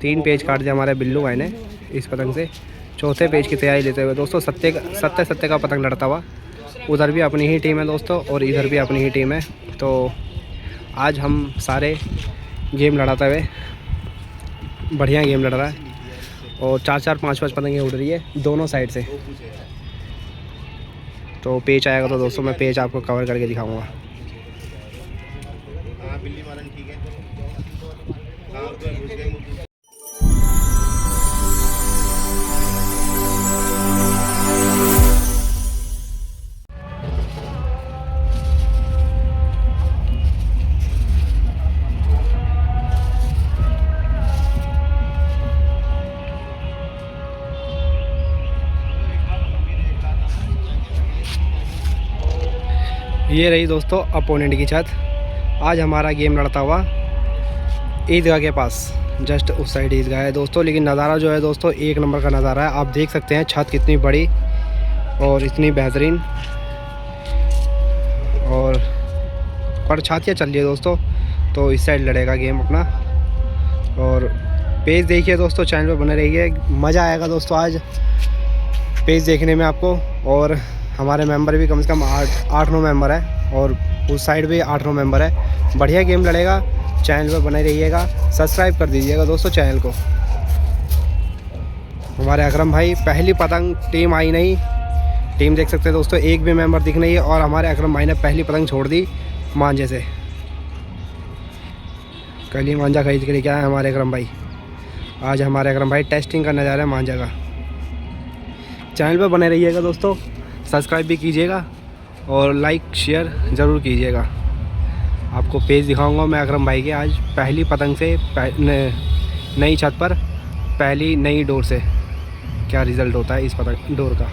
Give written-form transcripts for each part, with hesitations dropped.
3 page काट दिया हमारे बिल्लू भाई ने इस पतंग से। चौथे पेज की तैयारी लेते हुए दोस्तों सत्ते का पतंग लड़ता हुआ। उधर भी अपनी ही टीम है दोस्तों और इधर भी अपनी ही टीम है। तो आज हम सारे गेम लड़ाते हुए, बढ़िया गेम लड़ रहा है और 4-4 5-5 पतंगें उड़ रही है दोनों साइड से। तो पेज आएगा तो दोस्तों मैं पेज आपको कवर करके दिखाऊंगा। ये रही दोस्तों अपोनेंट की छत। आज हमारा गेम लड़ता हुआ ईदगाह के पास, जस्ट उस साइड ईदगाह है दोस्तों। लेकिन नज़ारा जो है दोस्तों एक नंबर का नज़ारा है। आप देख सकते हैं छत कितनी बड़ी और इतनी बेहतरीन, और पर छातियाँ चल रही है दोस्तों। तो इस साइड लड़ेगा गेम अपना। और पेज देखिए दोस्तों, चैनल पे बने रहिए, मज़ा आएगा दोस्तों आज पेज देखने में आपको। और हमारे मेंबर भी कम से कम 8-9 मेंबर है और उस साइड भी 8-9 मेंबर है। बढ़िया गेम लड़ेगा, चैनल पे बने रहिएगा, सब्सक्राइब कर दीजिएगा दोस्तों चैनल को। हमारे अकरम भाई पहली पतंग, टीम आई नहीं, टीम देख सकते हैं दोस्तों, एक भी मेंबर दिख नहीं है। और हमारे अकरम भाई ने पहली पतंग छोड़ दी मांझे से। कल ही मांझा खरीद के लेके आए हमारे अकरम भाई। आज हमारे अकरम भाई टेस्टिंग करने जा रहे हैं मांझा का। चैनल पे बने रहिएगा दोस्तों, सब्सक्राइब भी कीजिएगा और लाइक शेयर ज़रूर कीजिएगा। आपको पेज दिखाऊंगा मैं अकरम भाई के आज पहली पतंग से, नई छत पर पहली नई डोर से क्या रिज़ल्ट होता है इस पतंग डोर का।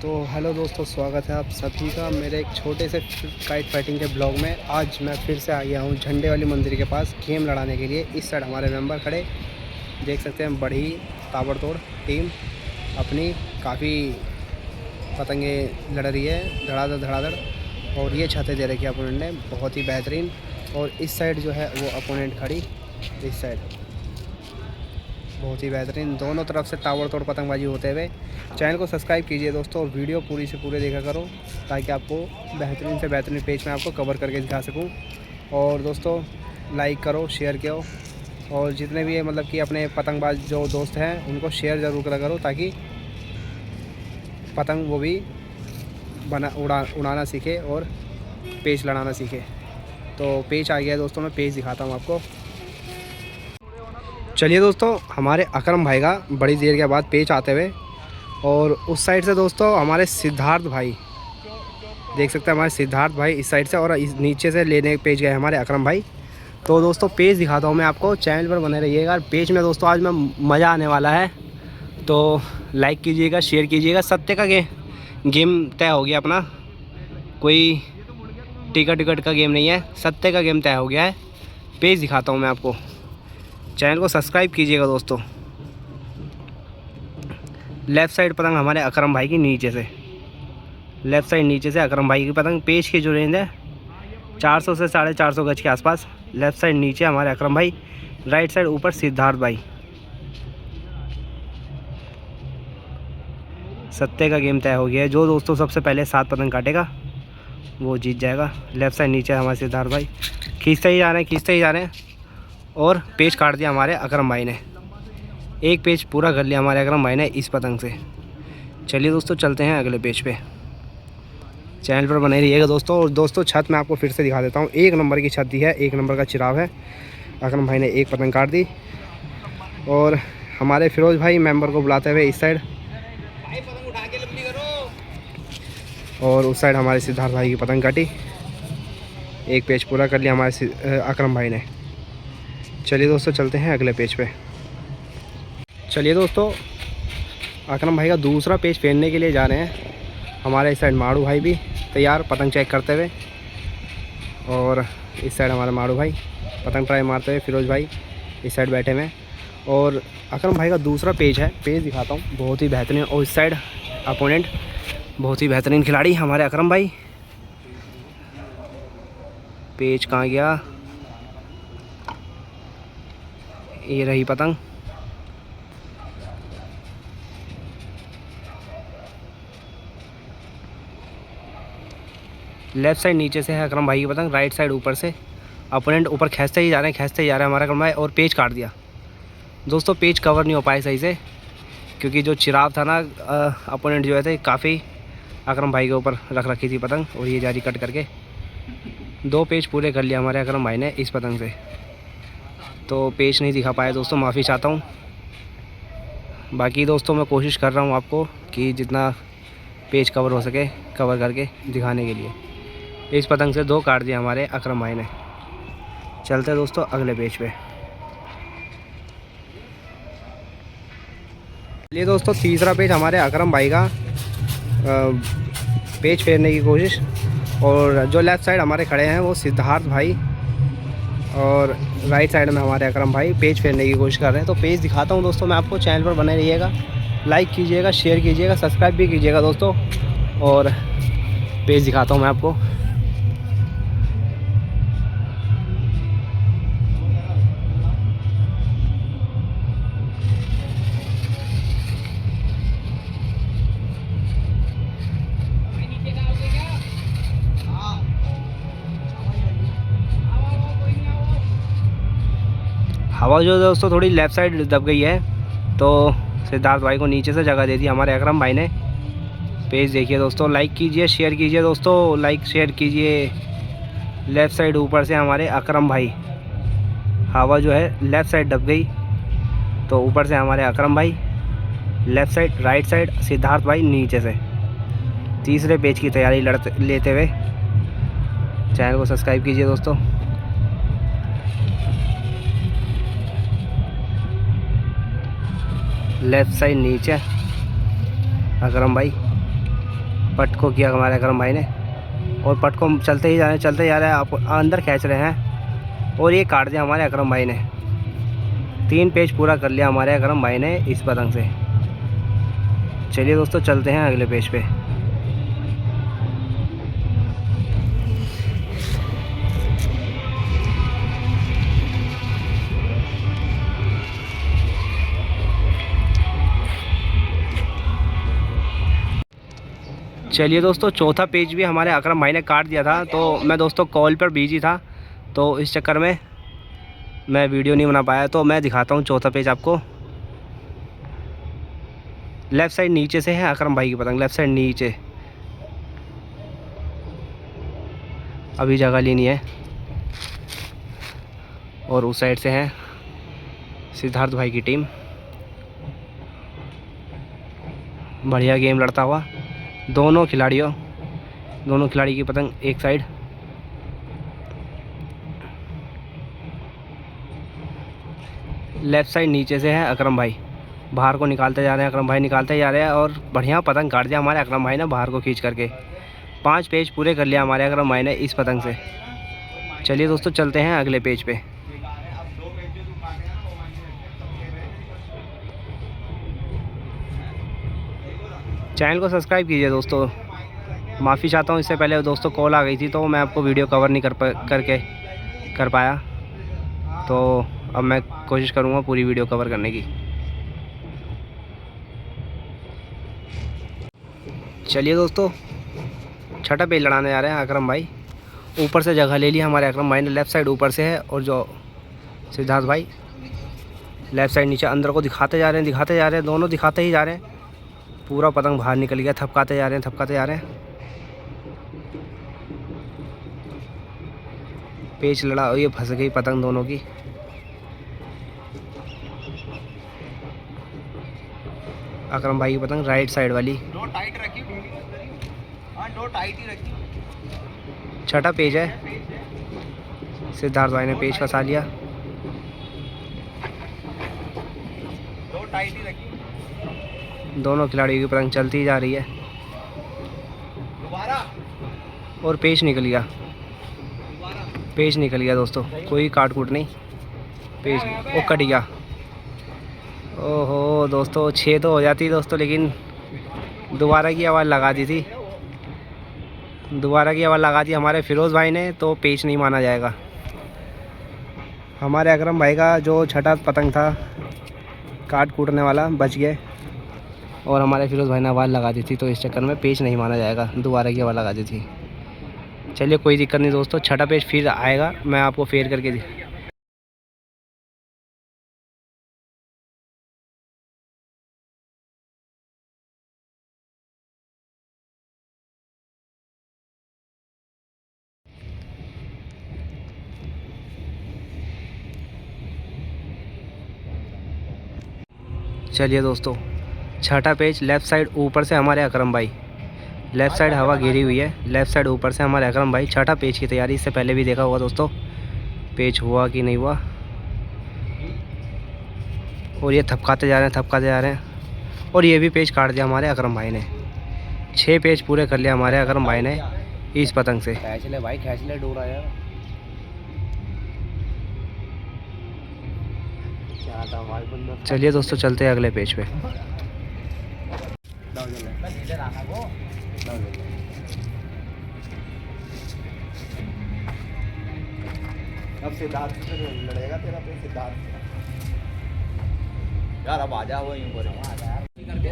तो हेलो दोस्तों, स्वागत है आप सभी का मेरे एक छोटे से काइट फाइटिंग के ब्लॉग में। आज मैं फिर से आ गया हूँ झंडे वाली मंदिर के पास गेम लड़ाने के लिए। इस साइड हमारे मेंबर खड़े, देख सकते हैं, बड़ी ताबड़तोड़ टीम अपनी, काफ़ी पतंगे लड़ रही है धड़ाधड़। और ये छतें दे रखी है अपोनेंट ने, बहुत ही बेहतरीन। और इस साइड जो है वो अपोनेंट खड़ी, इस साइड बहुत ही बेहतरीन। दोनों तरफ से ताबड़तोड़ पतंगबाजी होते हुए। चैनल को सब्सक्राइब कीजिए दोस्तों और वीडियो पूरी से पूरे देखा करो, ताकि आपको बेहतरीन से बेहतरीन पेज में आपको कवर करके दिखा सकूं। और दोस्तों लाइक करो, शेयर करो, और जितने भी मतलब कि अपने पतंगबाज जो दोस्त हैं उनको शेयर ज़रूर करा करो, ताकि पतंग वो भी उड़ाना सीखे और पेच लड़ाना सीखे। तो पेच आ गया दोस्तों, मैं पेच दिखाता हूँ आपको। चलिए दोस्तों, हमारे अकरम भाई का बड़ी देर के बाद पेच आते हुए। और उस साइड से दोस्तों हमारे सिद्धार्थ भाई, देख सकते हैं हमारे सिद्धार्थ भाई इस साइड से, और इस नीचे से लेने पेच गए हमारे अकरम भाई। तो दोस्तों पेज दिखाता हूँ मैं आपको, चैनल पर बने रहिएगा। पेज में दोस्तों आज में मज़ा आने वाला है, तो लाइक कीजिएगा, शेयर कीजिएगा। सत्ते का गेम तय हो गया अपना, कोई टिकट का गेम नहीं है, सत्ते का गेम तय हो गया है। पेज दिखाता हूँ मैं आपको, चैनल को सब्सक्राइब कीजिएगा दोस्तों। लेफ़्ट साइड पतंग हमारे अकरम भाई की नीचे से, लेफ़्ट साइड नीचे से अकरम भाई की पतंग। पेज की जो रेंज है 400 से 450 गज के आसपास। लेफ़्ट साइड नीचे हमारे अकरम भाई, राइट साइड ऊपर सिद्धार्थ भाई। सत्ते का गेम तय हो गया है। जो दोस्तों सबसे पहले 7 पतंग काटेगा वो जीत जाएगा। लेफ़्ट साइड नीचे हमारे सिद्धार्थ भाई खींचते ही जा रहे हैं। और पेज काट दिया हमारे अकरम भाई ने, एक पेज पूरा कर लिया हमारे अकरम भाई ने इस पतंग से। चलिए दोस्तों चलते हैं अगले पेज पे। चैनल पर बने रहिएगा दोस्तों। और दोस्तों छत मैं आपको फिर से दिखा देता हूँ, 1 नंबर की छत दी है, 1 नंबर का चिराव है। अकरम भाई ने एक पतंग काट दी। और हमारे फिरोज़ भाई मेंबर को बुलाते हुए इस साइड, और उस साइड हमारे सिद्धार्थ भाई की पतंग काटी। एक पेज पूरा कर लिया हमारे अकरम भाई ने। चलिए दोस्तों चलते हैं अगले पेज पे। चलिए दोस्तों, अकरम भाई का दूसरा पेज फेरने के लिए जा रहे हैं। हमारे इस साइड माड़ू भाई भी तैयार, पतंग चेक करते हुए। और इस साइड हमारे माड़ू भाई पतंग ट्राई मारते हुए, फिरोज़ भाई इस साइड बैठे हुए। और अकरम भाई का दूसरा पेज है, पेज दिखाता हूँ, बहुत ही बेहतरीन। और इस साइड अपोनेंट बहुत ही बेहतरीन खिलाड़ी हमारे अकरम भाई। पेज कहाँ गया, ये रही पतंग। लेफ़्ट साइड नीचे से है अकरम भाई की पतंग, राइट साइड ऊपर से। अपोनेंट ऊपर खींचते ही जा रहे हैं, खींचते ही जा रहे हैं हमारा अकरम भाई, और पेज काट दिया दोस्तों। पेज कवर नहीं हो पाए सही से, क्योंकि जो चिराग था ना अपोनेंट जो है काफ़ी अकरम भाई के ऊपर रख रखी थी पतंग, और ये जारी कट करके 2 पेज पूरे कर लिया हमारे अकरम भाई ने इस पतंग से। तो पेज नहीं दिखा पाया दोस्तों, माफ़ी चाहता हूँ। बाकी दोस्तों मैं कोशिश कर रहा हूँ आपको कि जितना पेज कवर हो सके कवर करके दिखाने के लिए। इस पतंग से 2 काट दिए हमारे अकरम भाई ने। चलते हैं दोस्तों अगले पेज पे। चलिए दोस्तों, तीसरा पेज हमारे अकरम भाई का पेज फेरने की कोशिश, और जो लेफ़्ट साइड हमारे खड़े हैं वो सिद्धार्थ भाई, और राइट साइड में हमारे अकरम भाई पेज फेरने की कोशिश कर रहे हैं। तो पेज दिखाता हूं दोस्तों मैं आपको, चैनल पर बने रहिएगा, लाइक कीजिएगा, शेयर कीजिएगा, सब्सक्राइब भी कीजिएगा दोस्तों। और पेज दिखाता हूं मैं आपको। हवा जो दोस्तों थोड़ी लेफ़्ट साइड दब गई है, तो सिद्धार्थ भाई को नीचे से जगह दे दी हमारे अकरम भाई ने। पेज देखिए दोस्तों, लाइक कीजिए, शेयर कीजिए दोस्तों, लाइक शेयर कीजिए। लेफ़्ट साइड ऊपर से हमारे अकरम भाई, हवा जो है लेफ़्ट साइड दब गई, तो ऊपर से हमारे अकरम भाई, left side, right side Siddharth भाई नीचे से। तीसरे पेज की तैयारी लेते हुए चैनल को सब्सक्राइब कीजिए दोस्तों। लेफ़्ट साइड नीचे अकरम भाई, पट को किया हमारे अकरम भाई ने, और पट को चलते ही जा रहे हैं, चलते जा रहे हैं, आप अंदर खींच रहे हैं, और ये काट दिया हमारे अकरम भाई ने। 3 पेज पूरा कर लिया हमारे अकरम भाई ने इस पतंग से। चलिए दोस्तों चलते हैं अगले पेज पे। चलिए दोस्तों, चौथा पेज भी हमारे अकरम भाई ने काट दिया था। तो मैं दोस्तों कॉल पर बिजी था, तो इस चक्कर में मैं वीडियो नहीं बना पाया। तो मैं दिखाता हूँ चौथा पेज आपको। लेफ़्ट साइड नीचे से है अकरम भाई की पतंग, लेफ़्ट साइड नीचे, अभी जगह लेनी है। और उस साइड से है सिद्धार्थ भाई की टीम। बढ़िया गेम लड़ता हुआ दोनों खिलाड़ी की पतंग एक साइड। लेफ़्ट साइड नीचे से है अकरम भाई, बाहर को निकालते जा रहे हैं, अकरम भाई निकालते जा रहे हैं, और बढ़िया पतंग काट दिया हमारे अकरम भाई ने बाहर को खींच करके। 5 पेज पूरे कर लिया हमारे अकरम भाई ने इस पतंग से। चलिए दोस्तों चलते हैं अगले पेज पे। चैनल को सब्सक्राइब कीजिए दोस्तों। माफ़ी चाहता हूँ, इससे पहले दोस्तों कॉल आ गई थी, तो मैं आपको वीडियो कवर नहीं कर पाया। तो अब मैं कोशिश करूँगा पूरी वीडियो कवर करने की। चलिए दोस्तों, छठा पेज लड़ाने जा रहे हैं अकरम भाई। ऊपर से जगह ले ली हमारे अकरम भाई ने, लेफ़्ट साइड ऊपर से है, और जो सिद्धार्थ भाई लेफ़्ट साइड नीचे। अंदर को दिखाते जा रहे हैं, दोनों दिखाते ही जा रहे हैं। पूरा पतंग बाहर निकल गया, थपकाते जा रहे हैं। पेच लड़ा, ये फंस गई पतंग दोनों की। अकरम भाई की पतंग राइट साइड वाली। दो टाइट रखी, दो टाइट ही रखी। छठा पेज है, सिद्धार्थ भाई ने पेज फंसा लिया। दो टाइट ही रखी। दोनों खिलाड़ियों की पतंग चलती ही जा रही है, दोबारा, और पेज निकल गया दोस्तों। कोई काट कूट नहीं, पेज वो कट गया। ओहो दोस्तों, 6 तो हो जाती दोस्तों, लेकिन दोबारा की आवाज़ लगा दी थी। हमारे फिरोज़ भाई ने, तो पेच नहीं माना जाएगा। हमारे अकरम भाई का जो छठा पतंग था काट कूटने वाला बच गए, और हमारे फिरोज़ भाई ने आवाज़ लगा दी थी, तो इस चक्कर में पेच नहीं माना जाएगा, दोबारा की आवाज़ लगा दी थी। चलिए कोई दिक्कत नहीं दोस्तों, छठा पेच फिर आएगा, मैं आपको फेर करके चलिए दोस्तों, छठा पेच लेफ़्ट साइड ऊपर से हमारे अकरम भाई, लेफ़्ट साइड हवा घेरी हुई है, लेफ़्ट साइड ऊपर से हमारे अकरम भाई छठा पेच की तैयारी। इससे पहले भी देखा होगा दोस्तों पेच हुआ कि नहीं हुआ, और ये थपकाते जा रहे हैं, और ये भी पेच काट दिया हमारे अकरम भाई ने। 6 पेच पूरे कर लिया हमारे अकरम भाई ने इस पतंग से। खींच ले भाई, खींच ले डोरा यार। चलिए दोस्तों चलते हैं अगले पेज पे। अब सिद्धार्थ से लड़ेगा तेरा पे सिद्धार्थ यार। अब आ जा, वो यूं करे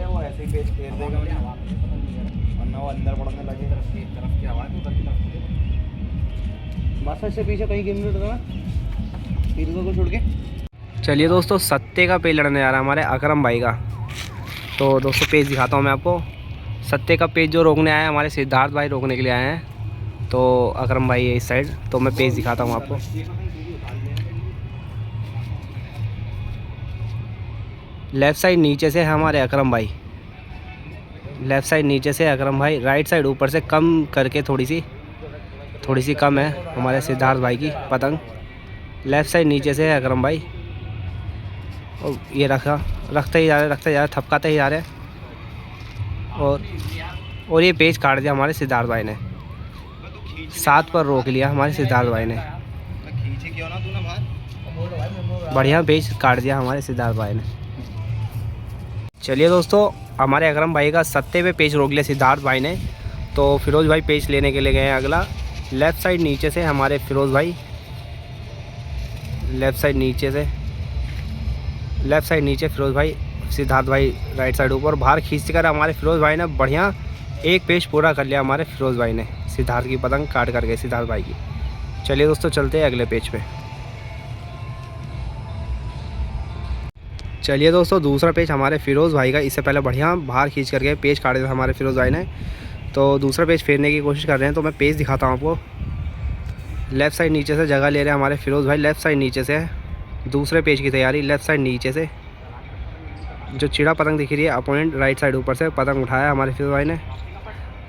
वो ऐसे ही पेच फेर देगा वरना वो अंदर पड़ने लगेगा। तरफ की आवाज उधर की तरफ बस ऐसे पीछे कहीं गिर नहीं रहा फिर को छोड़ के। चलिए दोस्तों, सत्ते का पेज लड़ने जा रहा है हमारे अकरम भाई का। तो दोस्तों पेज दिखाता हूँ मैं आपको। सत्ते का पेज जो रोकने आए हैं हमारे सिद्धार्थ भाई रोकने के लिए आए हैं, तो अकरम भाई है इस साइड। तो मैं पेज दिखाता हूँ आपको। लेफ़्ट साइड नीचे से हमारे अकरम भाई, लेफ़्ट साइड नीचे से अकरम भाई, राइट साइड ऊपर से कम करके थोड़ी सी कम है हमारे सिद्धार्थ भाई की पतंग। लेफ़्ट साइड नीचे से है अकरम भाई, और ये रखते ही जा रहे, थपकाते ही जा रहे हैं, और ये पेज काट दिया हमारे सिद्धार्थ भाई ने। 7 पर रोक लिया हमारे सिद्धार्थ भाई ने। बढ़िया पेज काट दिया हमारे सिद्धार्थ भाई ने। चलिए दोस्तों, हमारे अकरम भाई का सत्ते पे पेज रोक लिया सिद्धार्थ भाई ने। तो फिरोज़ भाई पेज लेने के लिए गए हैं अगला। लेफ़्ट साइड नीचे से हमारे फिरोज़ भाई, लेफ़्ट साइड नीचे फिरोज़ भाई, सिद्धार्थ भाई राइट साइड ऊपर। बाहर खींच कर हमारे फिरोज़ भाई ने बढ़िया एक पेज पूरा कर लिया हमारे फिरोज़ भाई ने, सिद्धार्थ की पतंग काट कर गए सिद्धार्थ भाई की। चलिए दोस्तों चलते हैं अगले पेज पे। चलिए दोस्तों, दूसरा पेज हमारे फिरोज़ भाई का। इससे पहले बढ़िया बाहर खींच करके पेज काट दिया हमारे फिरोज़ भाई ने। तो दूसरा पेज फेरने की कोशिश कर रहे हैं, तो मैं पेज दिखाता हूँ आपको। लेफ़्ट साइड नीचे से जगह ले रहे हैं हमारे फिरोज़ भाई, लेफ़्ट साइड नीचे से दूसरे पेज की तैयारी। लेफ़्ट साइड नीचे से जो चिड़ा पतंग दिख रही है अपोनेंट, राइट साइड ऊपर से पतंग उठाया हमारे फिरोज़ भाई ने,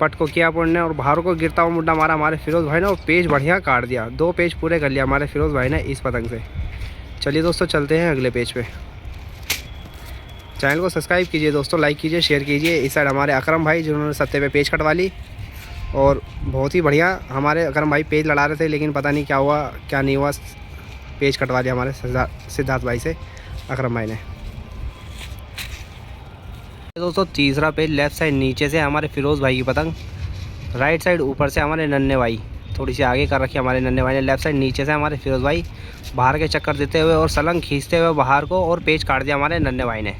पट को किया अपोनेंट ने, और बाहर को गिरता हुआ मुड्डा मारा हमारे फिरोज़ भाई ने, और पेज बढ़िया काट दिया। 2 पेज पूरे कर लिया हमारे फिरोज़ भाई ने इस पतंग से। चलिए दोस्तों चलते हैं अगले पेज पे। चैनल को सब्सक्राइब कीजिए दोस्तों, लाइक कीजिए, शेयर कीजिए। इस साइड हमारे अकरम भाई जिन्होंने सत्ते पे पेज कटवा ली, और बहुत ही बढ़िया हमारे अकरम भाई पेज लड़ा रहे थे, लेकिन पता नहीं क्या हुआ क्या नहीं हुआ, पेज कटवा लिया हमारे सिद्धार्थ भाई से अकरम भाई ने। दोस्तों तीसरा पेज लेफ़्ट साइड नीचे से हमारे फिरोज़ भाई की पतंग, राइट साइड ऊपर से हमारे नन्हे भाई, थोड़ी सी आगे कर रखी हमारे नन्हे भाई ने। लेफ़्ट साइड नीचे से हमारे फिरोज़ भाई बाहर के चक्कर देते हुए और सलंग खींचते हुए बाहर को, और पेज काट दिया हमारे नन्हे भाई ने।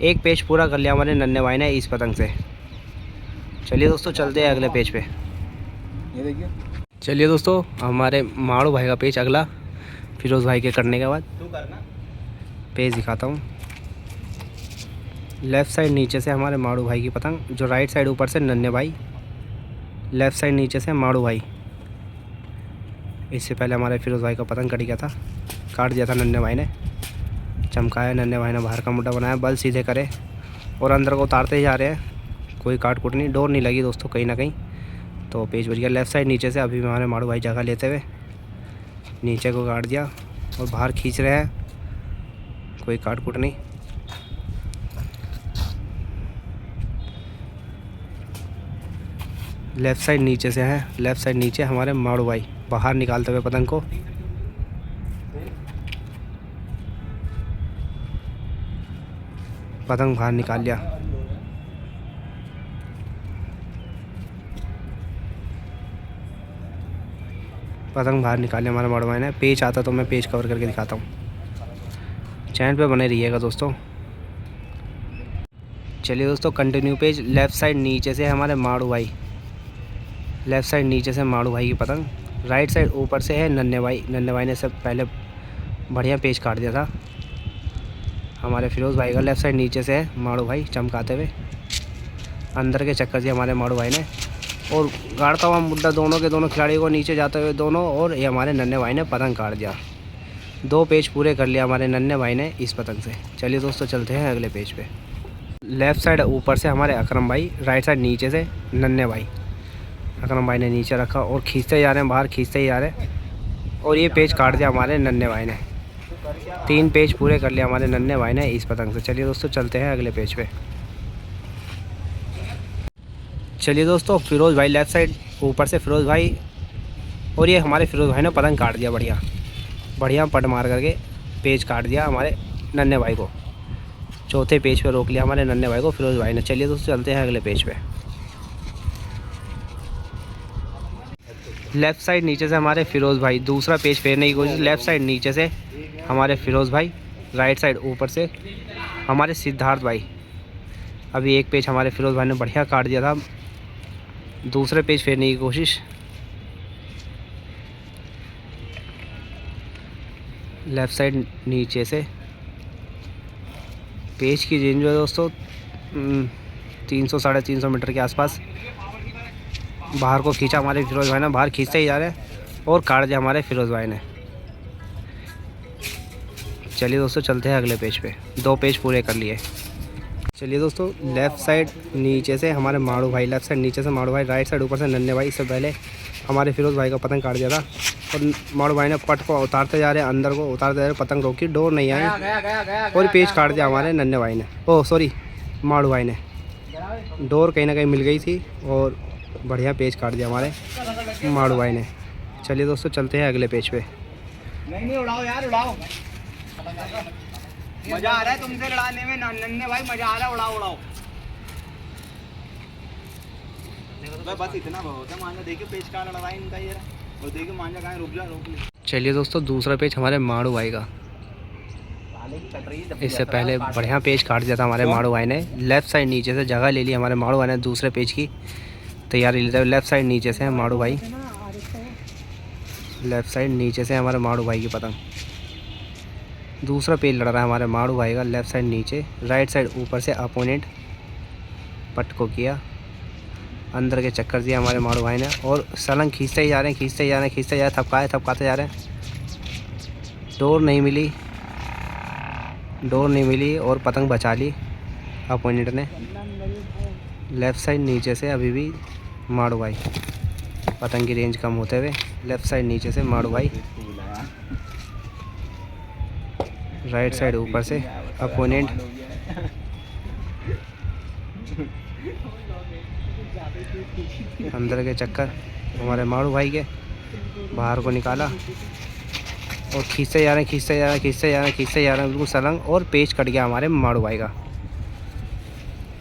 एक पेज पूरा कर लिया हमारे नन्हे भाई ने इस पतंग से। चलिए दोस्तों चलते हैं अगले पेज पे। ये देखिए। चलिए दोस्तों, हमारे माड़ू भाई का पेज अगला फिरोज़ भाई के करने के बाद। पेज दिखाता हूँ। लेफ़्ट साइड नीचे से हमारे माड़ू भाई की पतंग, जो राइट साइड ऊपर से नन्हे भाई, लेफ़्ट साइड नीचे से माड़ू भाई। इससे पहले हमारे फिरोज़ भाई का पतंग कट गया था, काट दिया था नन्हे भाई ने, चमकाया नन्हे भाई ने, बाहर का मुड्डा बनाया, बल सीधे करे और अंदर को उतारते ही जा रहे हैं। कोई काट कूट नहीं, डोर नहीं लगी दोस्तों कहीं ना कहीं, तो पेज बच गया। लेफ़्ट साइड नीचे से अभी हमारे माड़ू भाई जगह लेते हुए नीचे को काट दिया और बाहर खींच रहे हैं, कोई काट कूट नहीं। लेफ़्ट साइड नीचे से है, लेफ़्ट साइड नीचे हमारे माड़ू भाई बाहर निकालते हुए पतंग को, पतंग बाहर निकाल लिया। पतंग बाहर निकाले हमारे माड़ू भाई ने। पेच आता तो मैं पेच कवर करके दिखाता हूँ। चैनल पे बने रहिएगा दोस्तों। चलिए दोस्तों कंटिन्यू पेज। लेफ़्ट साइड नीचे से हमारे माड़ू भाई, लेफ़्ट साइड नीचे से माड़ू भाई की पतंग। राइट साइड ऊपर से है नन्हे भाई। नन्हे भाई ने सब पहले बढ़िया पेच काट दिया था हमारे फिरोज़ भाई का। लेफ़्ट साइड नीचे से है माड़ू भाई चमकाते हुए। अंदर के चक्कर से हमारे माड़ू भाई ने और गाड़ता हुआ मुद्दा दोनों के दोनों खिलाड़ियों को नीचे जाते हुए दोनों, और ये हमारे नन्हे भाई ने पतंग काट दिया। 2 पेज पूरे कर लिया हमारे नन्हे भाई ने इस पतंग से। चलिए दोस्तों चलते हैं अगले पेज पे। लेफ़्ट साइड ऊपर से हमारे अकरम भाई, राइट साइड नीचे से नन्हे भाई। अकरम भाई ने नीचे रखा और खींचते जा रहे हैं, बाहर खींचते ही जा रहे हैं, और ये पेज काट दिया हमारे नन्हे भाई ने। 3 पेज पूरे कर लिया हमारे नन्हे भाई ने इस पतंग से। चलिए दोस्तों चलते हैं अगले पेज पे। चलिए दोस्तों फिरोज़ भाई लेफ़्ट साइड ऊपर से फिरोज़ भाई, और ये हमारे फिरोज़ भाई ने पतंग काट दिया बढ़िया बढ़िया पट मार करके पेज काट दिया हमारे नन्हे भाई को। चौथे पेज पे रोक लिया हमारे नन्हे भाई को फिरोज़ भाई ने। चलिए दोस्तों चलते हैं अगले पेज पे। लेफ़्ट साइड नीचे से हमारे फिरोज़ भाई दूसरा पेज फेरने की कोशिश। लेफ़्ट साइड नीचे से हमारे फिरोज़ भाई, राइट साइड ऊपर से हमारे सिद्धार्थ भाई। अभी एक पेज हमारे फिरोज़ भाई ने बढ़िया काट दिया था। दूसरे पेज फेरने की कोशिश। लेफ़्ट साइड नीचे से पेज की रेंज है दोस्तों 300-350 मीटर के आसपास। बाहर को खींचा हमारे फिरोज़ भाई ने, बाहर खींचते ही जा रहे हैं और काट दिया हमारे फिरोज़ भाई ने। चलिए दोस्तों चलते हैं अगले पेज पे। 2 पेज पूरे कर लिए। चलिए दोस्तों लेफ़्ट साइड नीचे से हमारे माड़ू भाई, लेफ़्ट साइड नीचे से माड़ू भाई, राइट साइड ऊपर से नन्हे भाई। इससे पहले हमारे फिरोज़ भाई का पतंग काट दिया था और माड़ू भाई ने पट को उतारते जा रहे हैं, अंदर को उतारते जा रहे हैं, पतंग रोकी, डोर नहीं आई और पेज काट दिया हमारे नन्हे भाई ने, ओह सॉरी माड़ू भाई ने। डोर कहीं ना कहीं मिल गई थी और बढ़िया पेज काट दिया हमारे माड़ू भाई ने। चलिए दोस्तों चलते हैं अगले पेज पे। नहीं उड़ाओ यार, उड़ाओ, मजा आ रहा है तुमसे लड़ाने में नन्हे भाई, मजा आ रहा है, उड़ाओ उड़ाओ। बस इतना बहुत है। मांझा देखिए पेज कहाँ लड़ा है इनका ये रहा, और देखिए मांझा कहाँ रुक जा, रोक ले। चलिए दोस्तों दूसरा पेज हमारे माड़ू भाई का। इससे पहले बढ़िया पेज काट दिया था हमारे माड़ू भाई ने। लेफ़्ट साइड नीचे से जगह ले ली हमारे माड़ू भाई ने, दूसरे पेज की तैयारी लेते हुए। लेफ़्ट साइड नीचे से है माड़ू भाई, लेफ़्ट साइड नीचे से हमारे माड़ू भाई की पतंग। दूसरा पेज लड़ रहा है हमारे माड़ू भाई का, लेफ़्ट साइड नीचे। राइट साइड ऊपर से अपोनेंट पट को किया, अंदर के चक्कर दिया हमारे माड़ू भाई ने और सलंग खींचते ही जा रहे हैं, खींचते ही जा रहे हैं, खींचते जा रहे हैं, थपकाते जा रहे हैं। डोर नहीं मिली, डोर नहीं मिली और पतंग बचा ली अपोनेंट ने। लेफ़्ट साइड नीचे से अभी भी माड़ू भाई, पतंग की रेंज कम होते हुए लेफ़्ट साइड नीचे से माड़ू भाई, राइट साइड ऊपर से अपोनेंट। अंदर के चक्कर हमारे माड़ू भाई के, बाहर को निकाला और खींचते जा रहे हैं, खींचते जा रहे हैं, खींचते जा रहे हैं, खींचते जा रहे हैं बिल्कुल सलंग, और पेच कट गया हमारे माड़ू भाई का।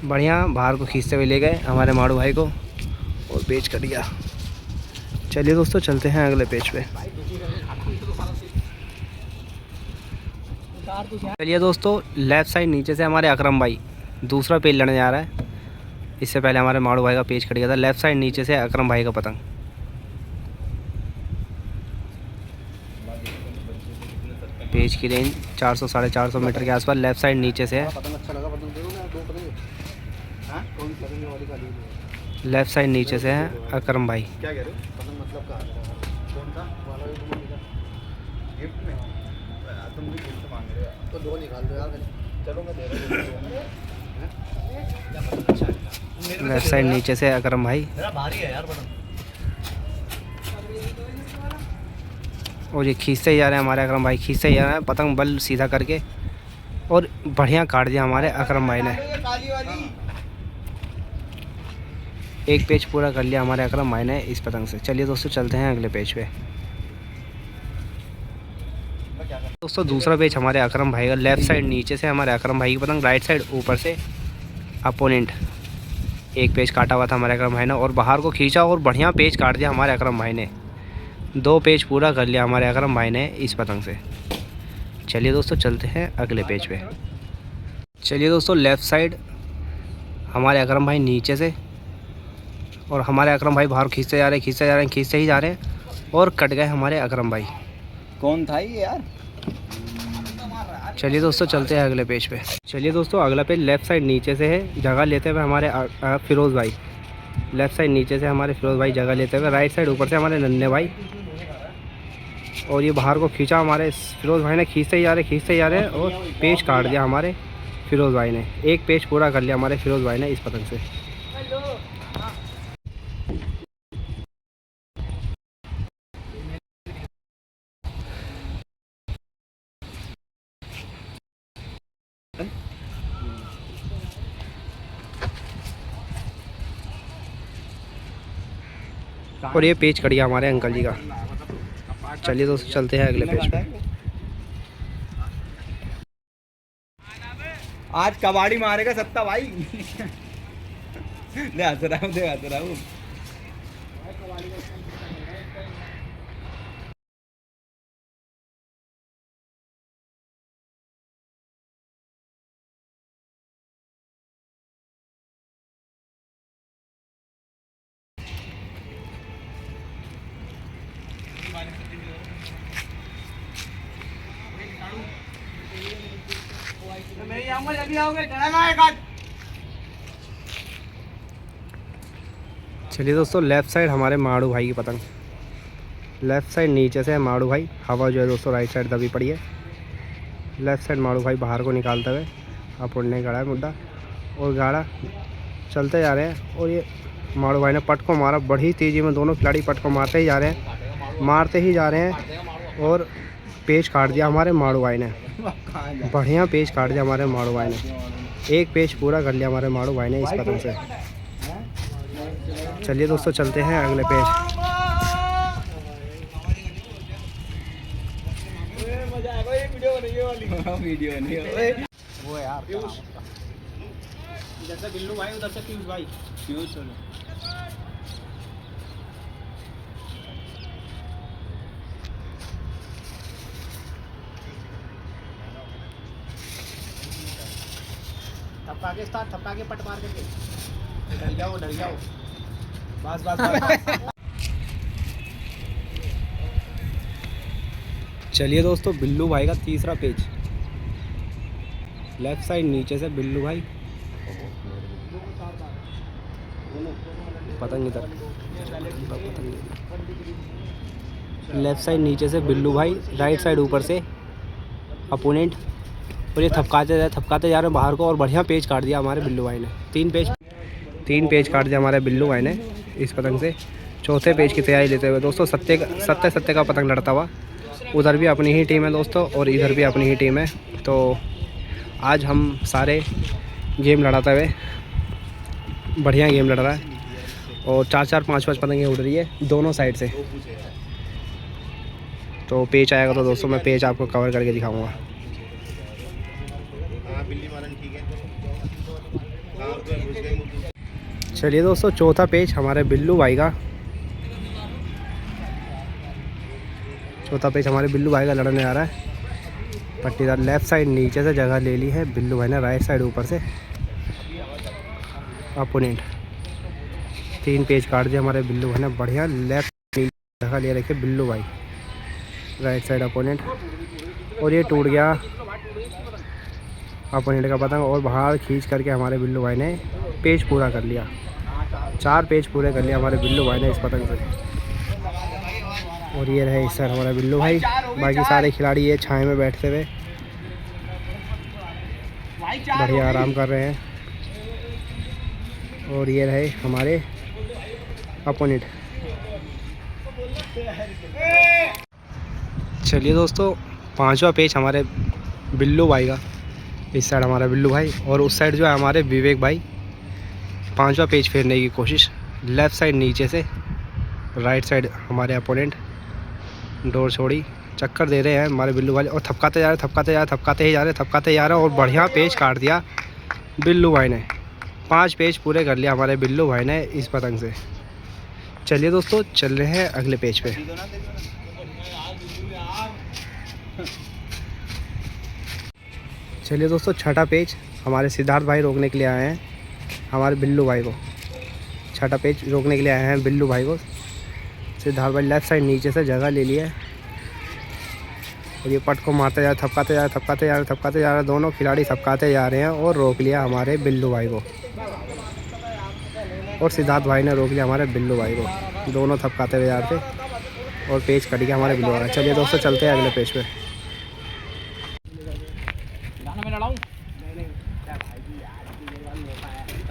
बढ़िया बाहर को खींचते हुए ले गए हमारे माड़ू भाई को और पेच कट गया। चलिए दोस्तों चलते हैं अगले पेज पे। चलिए दोस्तों लेफ़्ट साइड नीचे से हमारे अकरम भाई दूसरा पेज लड़ने जा रहा है। इससे पहले हमारे माड़ू भाई का पेज कट गया था। लेफ़्ट साइड नीचे से अकरम भाई का पतंग। पेज की रेंज 400-450 मीटर के आसपास। लेफ़्ट साइड नीचे से है, लेफ़्ट साइड नीचे से है अकरम भाई। क्या कह रहे हो? पतंग मतलब कहाँ कौन सा वाला गिफ्ट में? तुम भी गिफ्ट मांग रहे हो तो 2 निकाल दो यार। चलो मैं दे रहा हूँ। लेफ़्ट साइड नीचे से अकरम भाई, मेरा भारी है यार पतंग। और ये खींचते ही जा रहे हैं हमारे अकरम भाई, खींचते ही जा रहे हैं पतंग बल सीधा करके और बढ़िया काट दिया हमारे अकरम भाई ने। एक पेज पूरा कर लिया हमारे अकरम भाई ने इस पतंग से। चलिए दोस्तों चलते हैं अगले पेज पे। दोस्तों दूसरा पेज हमारे अकरम भाई का। लेफ़्ट साइड नीचे से हमारे अकरम भाई की पतंग, राइट साइड ऊपर से अपोनेंट। एक पेज काटा हुआ था हमारे अकरम भाई ने और बाहर को खींचा और बढ़िया पेज काट दिया हमारे अकरम भाई ने। 2 पेज पूरा कर लिया हमारे अकरम भाई ने इस पतंग से। चलिए दोस्तों चलते हैं अगले पेज पे। चलिए दोस्तों लेफ़्ट साइड हमारे अकरम भाई नीचे से, और हमारे अकरम भाई बाहर खींचते जा रहे हैं, खींचते जा रहे हैं, खींचते ही जा रहे हैं, और कट गए हमारे अकरम भाई। कौन था ये यार? चलिए दोस्तों चलते हैं अगले पेज पे। चलिए दोस्तों अगला पेज लेफ़्ट साइड नीचे से है, जगह लेते हुए हमारे फिरोज़ भाई। लेफ़्ट साइड नीचे से हमारे फिरोज़ भाई जगह लेते हुए, राइट साइड ऊपर से हमारे नन्हे भाई, और ये बाहर को खींचा हमारे फिरोज़ भाई ने, खींचते ही जा रहे, खींचते ही जा रहे हैं, और पेज काट दिया हमारे फिरोज़ भाई ने। 1 पेज पूरा कर लिया हमारे फिरोज़ भाई ने इस पतंग से। और ये पेज कट गया हमारे अंकल जी का। चलिए दोस्तों चलते हैं अगले पेज पे। आज कबाड़ी मारेगा सत्ता भाई। ले हंस रहा हूँ। चलिए दोस्तों लेफ़्ट साइड हमारे माड़ू भाई की पतंग। लेफ़्ट साइड नीचे से है माड़ू भाई, हवा जो है दोस्तों राइट साइड दबी पड़ी है। लेफ़्ट साइड माड़ू भाई बाहर को निकालते हुए अब उड़ने गड़ा है मुद्दा, और गाड़ा चलते जा रहे हैं। और ये माड़ू भाई ने पट को मारा बड़ी तेज़ी में, दोनों खिलाड़ी पट को मारते ही जा रहे हैं, मारते ही जा रहे हैं, और पेज काट दिया हमारे माड़ू भाई ने। बढ़िया पेज काट दिया हमारे माड़ू भाई ने। 1 पेज पूरा कर लिया हमारे माड़ू भाई ने इस पतंग से। चलिए दोस्तों चलते हैं अगले पेज। वीडियो नहीं वो यार इधर से बिल्लू भाई, उधर से पीयूष भाई। थपका के स्टार्ट, थपका के पट मार करके डर जाओ, डर जाओ। बस बस बस। चलिए दोस्तों बिल्लू भाई का तीसरा पेज। लेफ़्ट साइड नीचे से बिल्लू भाई, पतंग इधर, लेफ़्ट साइड नीचे से बिल्लू भाई, राइट साइड ऊपर से अपोनेंट, और ये थपकाते जा रहे हैं बाहर को, और बढ़िया पेज काट दिया हमारे बिल्लू भाई ने। 3 पेज काट दिया हमारे बिल्लू भाई ने इस पतंग से। चौथे पेज की तैयारी लेते हुए दोस्तों सत्ते का पतंग लड़ता हुआ। उधर भी अपनी ही टीम है दोस्तों, और इधर भी अपनी ही टीम है। तो आज हम सारे गेम लड़ाते हुए, बढ़िया गेम लड़ रहा है, और 4-4, 5-5 पतंगें उड़ रही है दोनों साइड से। तो पेज आएगा तो दोस्तों मैं पेज आपको कवर करके दिखाऊंगा। चलिए दोस्तों चौथा पेज हमारे बिल्लू भाई का। चौथा पेज हमारे बिल्लू भाई का लड़ने आ रहा है। पट्टीदार लेफ़्ट साइड नीचे से जगह ले ली है बिल्लू भाई ने, राइट साइड ऊपर से अपोनेंट। 3 पेज काट दिया हमारे बिल्लू भाई ने बढ़िया। लेफ्ट जगह ले रखे बिल्लू भाई, राइट साइड अपोनेंट, और ये टूट गया अपोनेंट का पतंग, और बाहर खींच करके हमारे बिल्लू भाई ने पेज पूरा कर लिया। 4 पेज पूरे कर लिया हमारे बिल्लू भाई ने इस पतंग से। और ये रहे इस साइड हमारा बिल्लू भाई, बाकी सारे खिलाड़ी ये छाए में बैठते हुए बढ़िया आराम कर रहे हैं। और ये रहे हमारे अपोनेंट। चलिए दोस्तों 5वां पेज हमारे बिल्लू भाई का। इस साइड हमारा बिल्लू भाई, और उस साइड जो है हमारे विवेक भाई। 5वां पेज फेरने की कोशिश। लेफ़्ट साइड नीचे से, राइट साइड हमारे अपोनेंट। डोर छोड़ी, चक्कर दे रहे हैं हमारे बिल्लू भाई, और थपकाते जा रहे, और बढ़िया पेज काट दिया बिल्लू भाई ने। 5 पेज पूरे कर लिया हमारे बिल्लू भाई ने इस पतंग से। चलिए दोस्तों चल रहे हैं अगले पेज पे। चलिए दोस्तों छठा पेज हमारे सिद्धार्थ भाई रोकने के लिए आए हैं, हमारे बिल्लू भाई को छठा पेज रोकने के लिए आए हैं बिल्लू भाई को। सिद्धार्थ भाई लेफ़्ट साइड नीचे से जगह ले लिया है और ये पट को मारते जा रहे, थपकाते जा रहे, थपकाते जा रहे, थपकाते जा रहे, दोनों खिलाड़ी थपकाते जा रहे हैं और रोक लिया हमारे बिल्लू भाई को। और सिद्धार्थ भाई ने रोक लिया हमारे बिल्लू भाई को, दोनों थपकाते हुए जा रहे थे और पेज कट गया हमारे बिल्लू भाई। चलिए दोस्तों चलते हैं अगले पेज पे।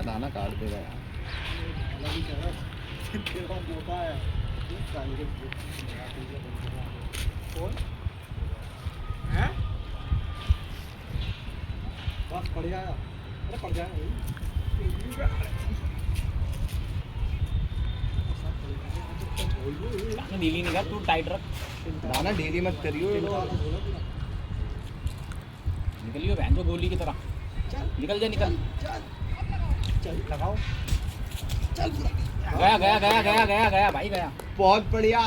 दाना काट देगा यार। बस पड़ जाएगा, अरे पड़ जाएगा ढीली नहीं कर, तू टाइट रख दाना, ढीली मत करियो। निकलियो बहन जो गोली की तरह, निकल जा निकल, चल लगाओ, चल गया गया गया गया गया गया भाई गया, बहुत बढ़िया।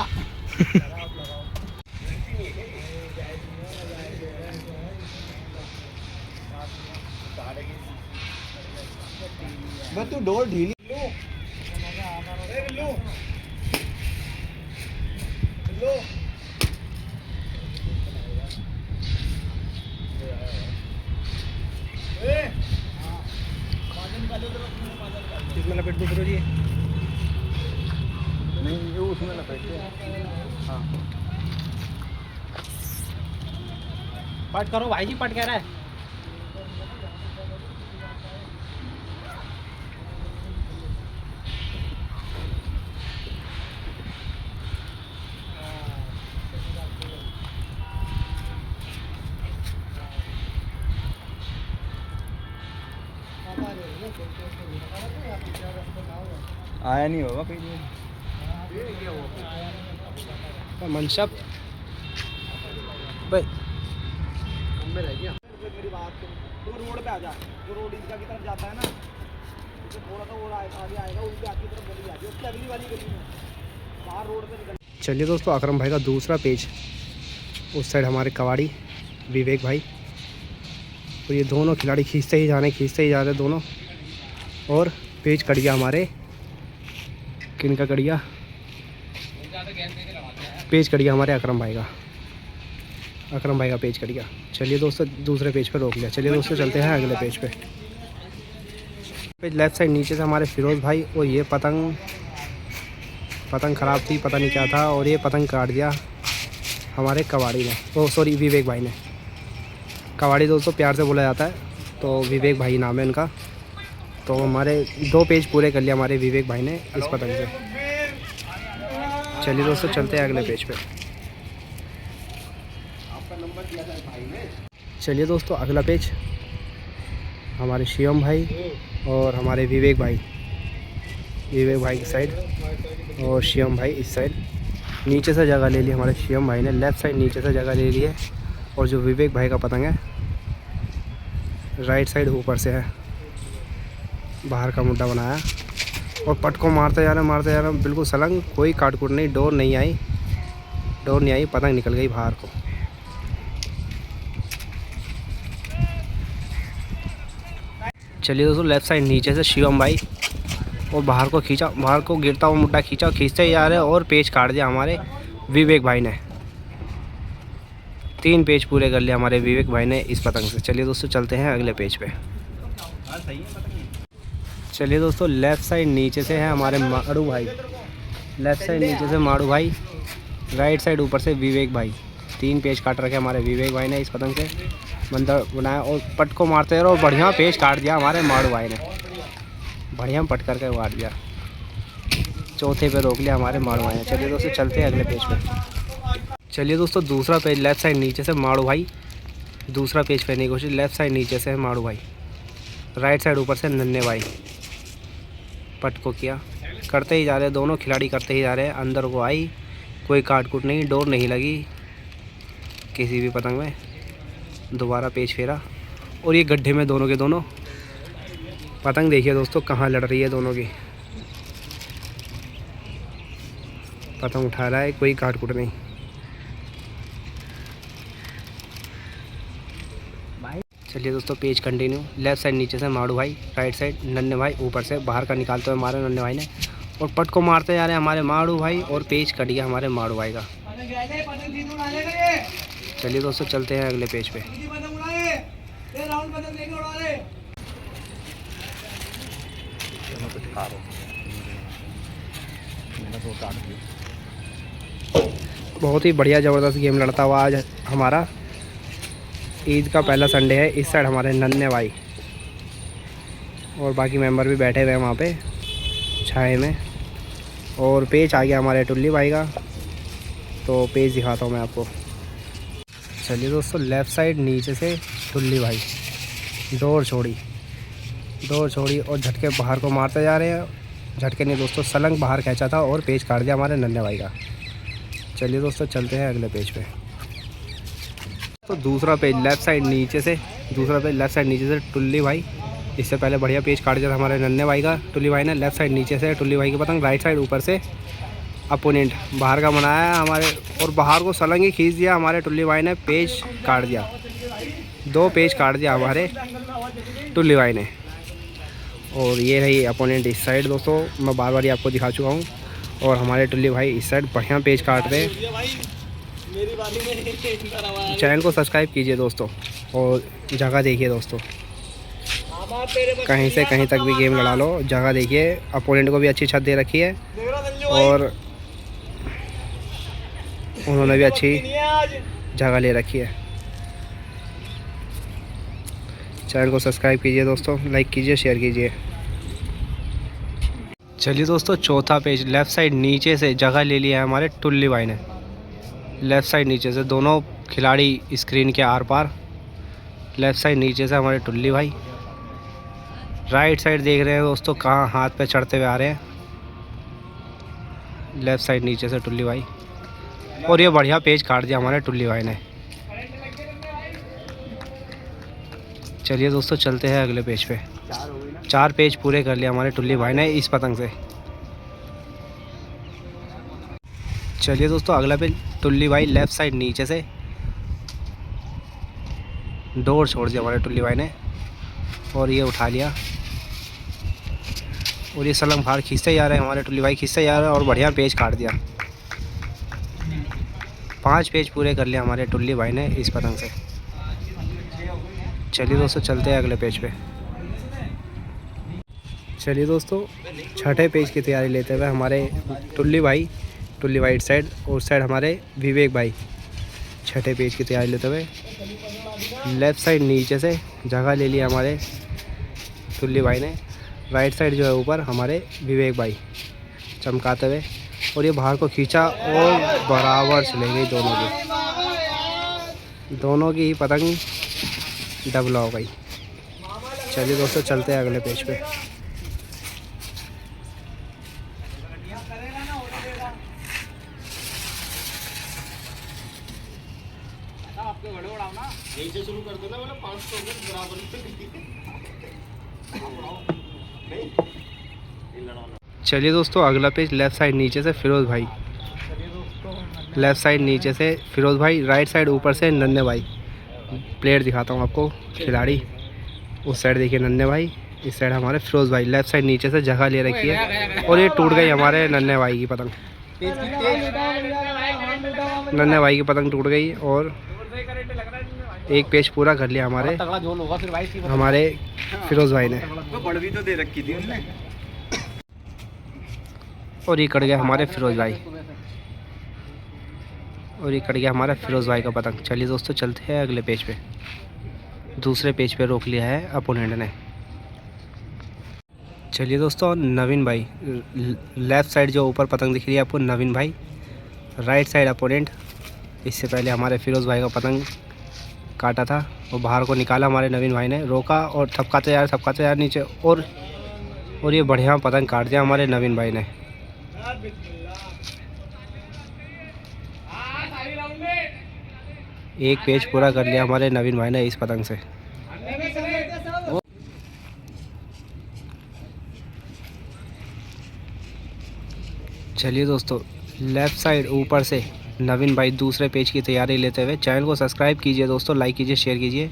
बस तू डोर ढीली इसमें लपेट दो फिर, ये नहीं जो उसमें लपेटते हैं। हाँ पट करो भाई जी, पट कह रहा है। आया नहीं होगा कहीं मनशब भाई मेरी बात तो रोड पे आ जा, जो रोड इसका की तरफ जाता है ना, तो थोड़ा सा वो आगे आएगा, उसके आगे की तरफ गली जाती है, उसकी अगली वाली गली में बाहर रोड पे निकल। चलिए दोस्तों अकरम भाई का दूसरा पेज, उस साइड हमारे कवाड़ी विवेक भाई, और ये दोनों खिलाड़ी खींचते ही जा रहे दोनों, और पेज कट गया हमारे, किन का कट गया, पेज कट गया हमारे अकरम भाई का, अकरम भाई का पेज कट गया। चलिए दोस्तों दूसरे पेज पे रोक लिया। चलिए दोस्तों चलते हैं अगले पेज पे। पेज लेफ़्ट साइड नीचे से हमारे फिरोज़ भाई, और ये पतंग ख़राब थी, पता नहीं क्या था, और ये पतंग काट दिया हमारे कवाड़ी ने, ओ सॉरी विवेक भाई ने। कवाड़ी दोस्तों प्यार से बोला जाता है, तो विवेक भाई नाम है इनका। तो हमारे 2 पेज पूरे कर लिया हमारे विवेक भाई ने इस पतंग से। चलिए दोस्तों चलते हैं अगले पेज पे। चलिए दोस्तों अगला पेज हमारे शिवम भाई और हमारे विवेक भाई की साइड, और शिवम भाई इस साइड। नीचे से जगह ले ली हमारे शिवम भाई ने, लेफ़्ट साइड नीचे से जगह ले ली है, और जो विवेक भाई का पतंग है राइट साइड ऊपर से है, बाहर का मुद्दा बनाया, और पट को मारते जा रहे बिल्कुल सलंग, कोई काटकूट नहीं, डोर नहीं आई, पतंग निकल गई बाहर को। चलिए दोस्तों लेफ़्ट साइड नीचे से शिवम भाई, और बाहर को खींचा, बाहर को गिरता हुआ मुद्दा खींचा, खींचते ही जा रहे, और पेज काट दिया हमारे विवेक भाई ने। 3 पेज पूरे कर लिया हमारे विवेक भाई ने इस पतंग से। चलिए दोस्तों चलते हैं अगले पेज पे। चलिए दोस्तों लेफ़्ट साइड नीचे से है हमारे माड़ू भाई, लेफ़्ट साइड नीचे से माड़ू भाई, राइट साइड ऊपर से विवेक भाई। 3 पेज काट रखे हमारे विवेक भाई ने इस पतंग से, मंदिर बनाया, और पट को मारते रहो, बढ़िया पेज काट दिया हमारे माड़ू भाई ने, बढ़िया पट करके काट दिया। चौथे पे रोक लिया हमारे माड़ू भाई ने। चलिए दोस्तों चलते हैं अगले पेज पे। चलिए दोस्तों दूसरा पेज लेफ़्ट साइड नीचे से माड़ू भाई, दूसरा पेज करने की कोशिश, लेफ़्ट साइड नीचे से माड़ू भाई, राइट साइड ऊपर से नन्हे भाई। पट को किया, करते ही जा रहे, दोनों खिलाड़ी करते ही जा रहे हैं, अंदर को आई, कोई काटकूट नहीं, डोर नहीं लगी किसी भी पतंग में। दोबारा पेज फेरा, और ये गड्ढे में दोनों के दोनों पतंग देखिए दोस्तों कहाँ लड़ रही है दोनों की। पतंग उठा रहा है, कोई काट कुट नहीं। चलिए दोस्तों पेज कंटिन्यू। लेफ्ट साइड नीचे से माड़ू भाई, राइट साइड नन्हे भाई, ऊपर से बाहर का निकालते हुए मारे नन्हे भाई ने, और पट को मारते जा रहे हैं हमारे माड़ू भाई, और पेज कट गया हमारे माड़ू भाई का। चलिए दोस्तों चलते हैं अगले पेज पे। बहुत ही बढ़िया ज़बरदस्त गेम लड़ता हुआ आज हमारा। ईद का पहला संडे है। इस साइड हमारे नन्हे भाई और बाकी मेंबर भी बैठे हुए हैं वहाँ पे छाए में, और पेज आ गया हमारे टुल्ली भाई का, तो पेज दिखाता हूँ मैं आपको। चलिए दोस्तों लेफ़्ट साइड नीचे से टुल्ली भाई डोर छोड़ी और झटके बाहर को मारते जा रहे हैं। झटके ने दोस्तों सलंग बाहर खींचा था और पेज काट दिया हमारे नन्हे भाई का। चलिए दोस्तों चलते हैं अगले पेज पे। तो दूसरा पेज लेफ़्ट साइड नीचे से टुल्ली भाई, इससे पहले बढ़िया पेज काट दिया था हमारे नन्हे भाई का। टुल्ली भाई ने लेफ़्ट साइड नीचे से टुल्ली भाई की पतंग, राइट साइड ऊपर से अपोनेंट बाहर का बनाया हमारे, और बाहर को सलंग ही खींच दिया हमारे टुल्ली भाई ने, पेज काट दिया। 2 पेज काट दिया हमारे टुल्ली भाई ने। और ये रही अपोनेंट इस साइड दोस्तों, मैं बार बार ही आपको दिखा चुका हूँ। और हमारे टुल्ली भाई इस साइड बढ़िया पेज काट रहे हैं। चैनल को सब्सक्राइब कीजिए दोस्तों, और जगह देखिए दोस्तों, कहीं से कहीं तक भी गेम लड़ा लो, जगह देखिए। अपोनेंट को भी अच्छी छत दे रखी है, और उन्होंने भी अच्छी जगह ले रखी है। चैनल को सब्सक्राइब कीजिए दोस्तों, लाइक कीजिए, शेयर कीजिए। चलिए दोस्तों चौथा पेज लेफ़्ट साइड नीचे से जगह ले लिया है हमारे टुल्ली भाई ने। लेफ़्ट साइड नीचे से दोनों खिलाड़ी स्क्रीन के आर पार। लेफ़्ट साइड नीचे से हमारे टुल्ली भाई, राइट साइड देख रहे हैं दोस्तों कहाँ हाथ पे चढ़ते हुए आ रहे हैं। लेफ़्ट साइड नीचे से टुल्ली भाई, और ये बढ़िया पेज काट दिया हमारे टुल्ली भाई ने। चलिए दोस्तों चलते हैं अगले पेज पे। 4 पेज पूरे कर लिया हमारे टुल्ली भाई ने इस पतंग से। चलिए दोस्तों अगला पेज टुल्ली भाई लेफ़्ट साइड नीचे से डोर छोड़ दिया हमारे टुल्ली भाई ने, और ये उठा लिया, और ये सलंग बाहर खींचते जा रहे हैं हमारे टुल्ली भाई, खींचते जा रहे हैं, और बढ़िया पेज काट दिया। 5 पेज पूरे कर लिया हमारे टुल्ली भाई ने इस पतंग से। चलिए दोस्तों चलते हैं अगले पेज पे। चलिए दोस्तों छठे पेज की तैयारी लेते हुए हमारे टुल्ली भाई इस साइड, और साइड हमारे विवेक भाई छठे पेज की तैयारी लेते हुए लेफ़्ट साइड नीचे से जगह ले लिया हमारे टुल्ली भाई ने। राइट साइड जो है ऊपर हमारे विवेक भाई चमकाते हुए, और ये बाहर को खींचा और बराबर चले गई दोनों की ही पतंग डबल हो गई। चलिए दोस्तों चलते हैं अगले पेज पे। शुरू कर देना, मैंने 500 बराबर। चलिए दोस्तों अगला पेज लेफ़्ट साइड नीचे से फिरोज़ भाई, लेफ़्ट साइड नीचे से फिरोज़ भाई, राइट साइड ऊपर से नन्हे भाई। प्लेयर दिखाता हूँ आपको, खिलाड़ी उस साइड देखिए नन्हे भाई, इस साइड हमारे फिरोज़ भाई। लेफ़्ट साइड नीचे से जगह ले रखी है, और ये टूट गई हमारे नन्हे भाई की पतंग। नन्हे भाई की पतंग टूट गई, और एक पेज पूरा कर लिया हमारे फिरोज़ भाई ने। बड़वी तो दे रखी थी उनने, और ये कट गया हमारे फिरोज़ भाई का पतंग। चलिए दोस्तों चलते हैं अगले पेज पे। दूसरे पेज पे रोक लिया है अपोनेंट ने। चलिए दोस्तों नवीन भाई, लेफ़्ट साइड जो ऊपर पतंग दिख रही है आपको नवीन भाई, राइट साइड अपोनेंट। इससे पहले हमारे फिरोज़ भाई का पतंग काटा था, और बाहर को निकाला हमारे नवीन भाई ने, रोका और थपकाते यार नीचे, और ये बढ़िया पतंग काट दिया हमारे नवीन भाई ने। एक पेज पूरा कर लिया हमारे नवीन भाई ने इस पतंग से। चलिए दोस्तों लेफ़्ट साइड ऊपर से नवीन भाई दूसरे पेज की तैयारी लेते हुए। चैनल को सब्सक्राइब कीजिए दोस्तों, लाइक कीजिए, शेयर कीजिए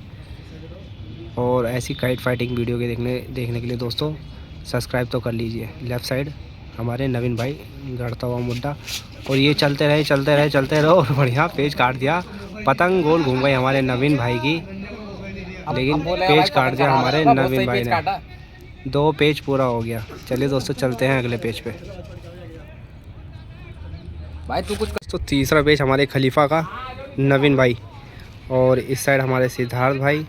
और ऐसी काइट फाइटिंग वीडियो के देखने के लिए दोस्तों सब्सक्राइब तो कर लीजिए। लेफ़्ट साइड हमारे नवीन भाई गड़ता हुआ मुड्डा, और ये चलते रहे और बढ़िया पेज काट दिया। पतंग गोल घूम गई हमारे नवीन भाई की, लेकिन पेज काट दिया हमारे नवीन भाई ने। 2 पेज पूरा हो गया। चलिए दोस्तों चलते हैं अगले पेज पे। भाई तू कुछ तो तीसरा पेज हमारे खलीफा का नवीन भाई, और इस साइड हमारे सिद्धार्थ भाई।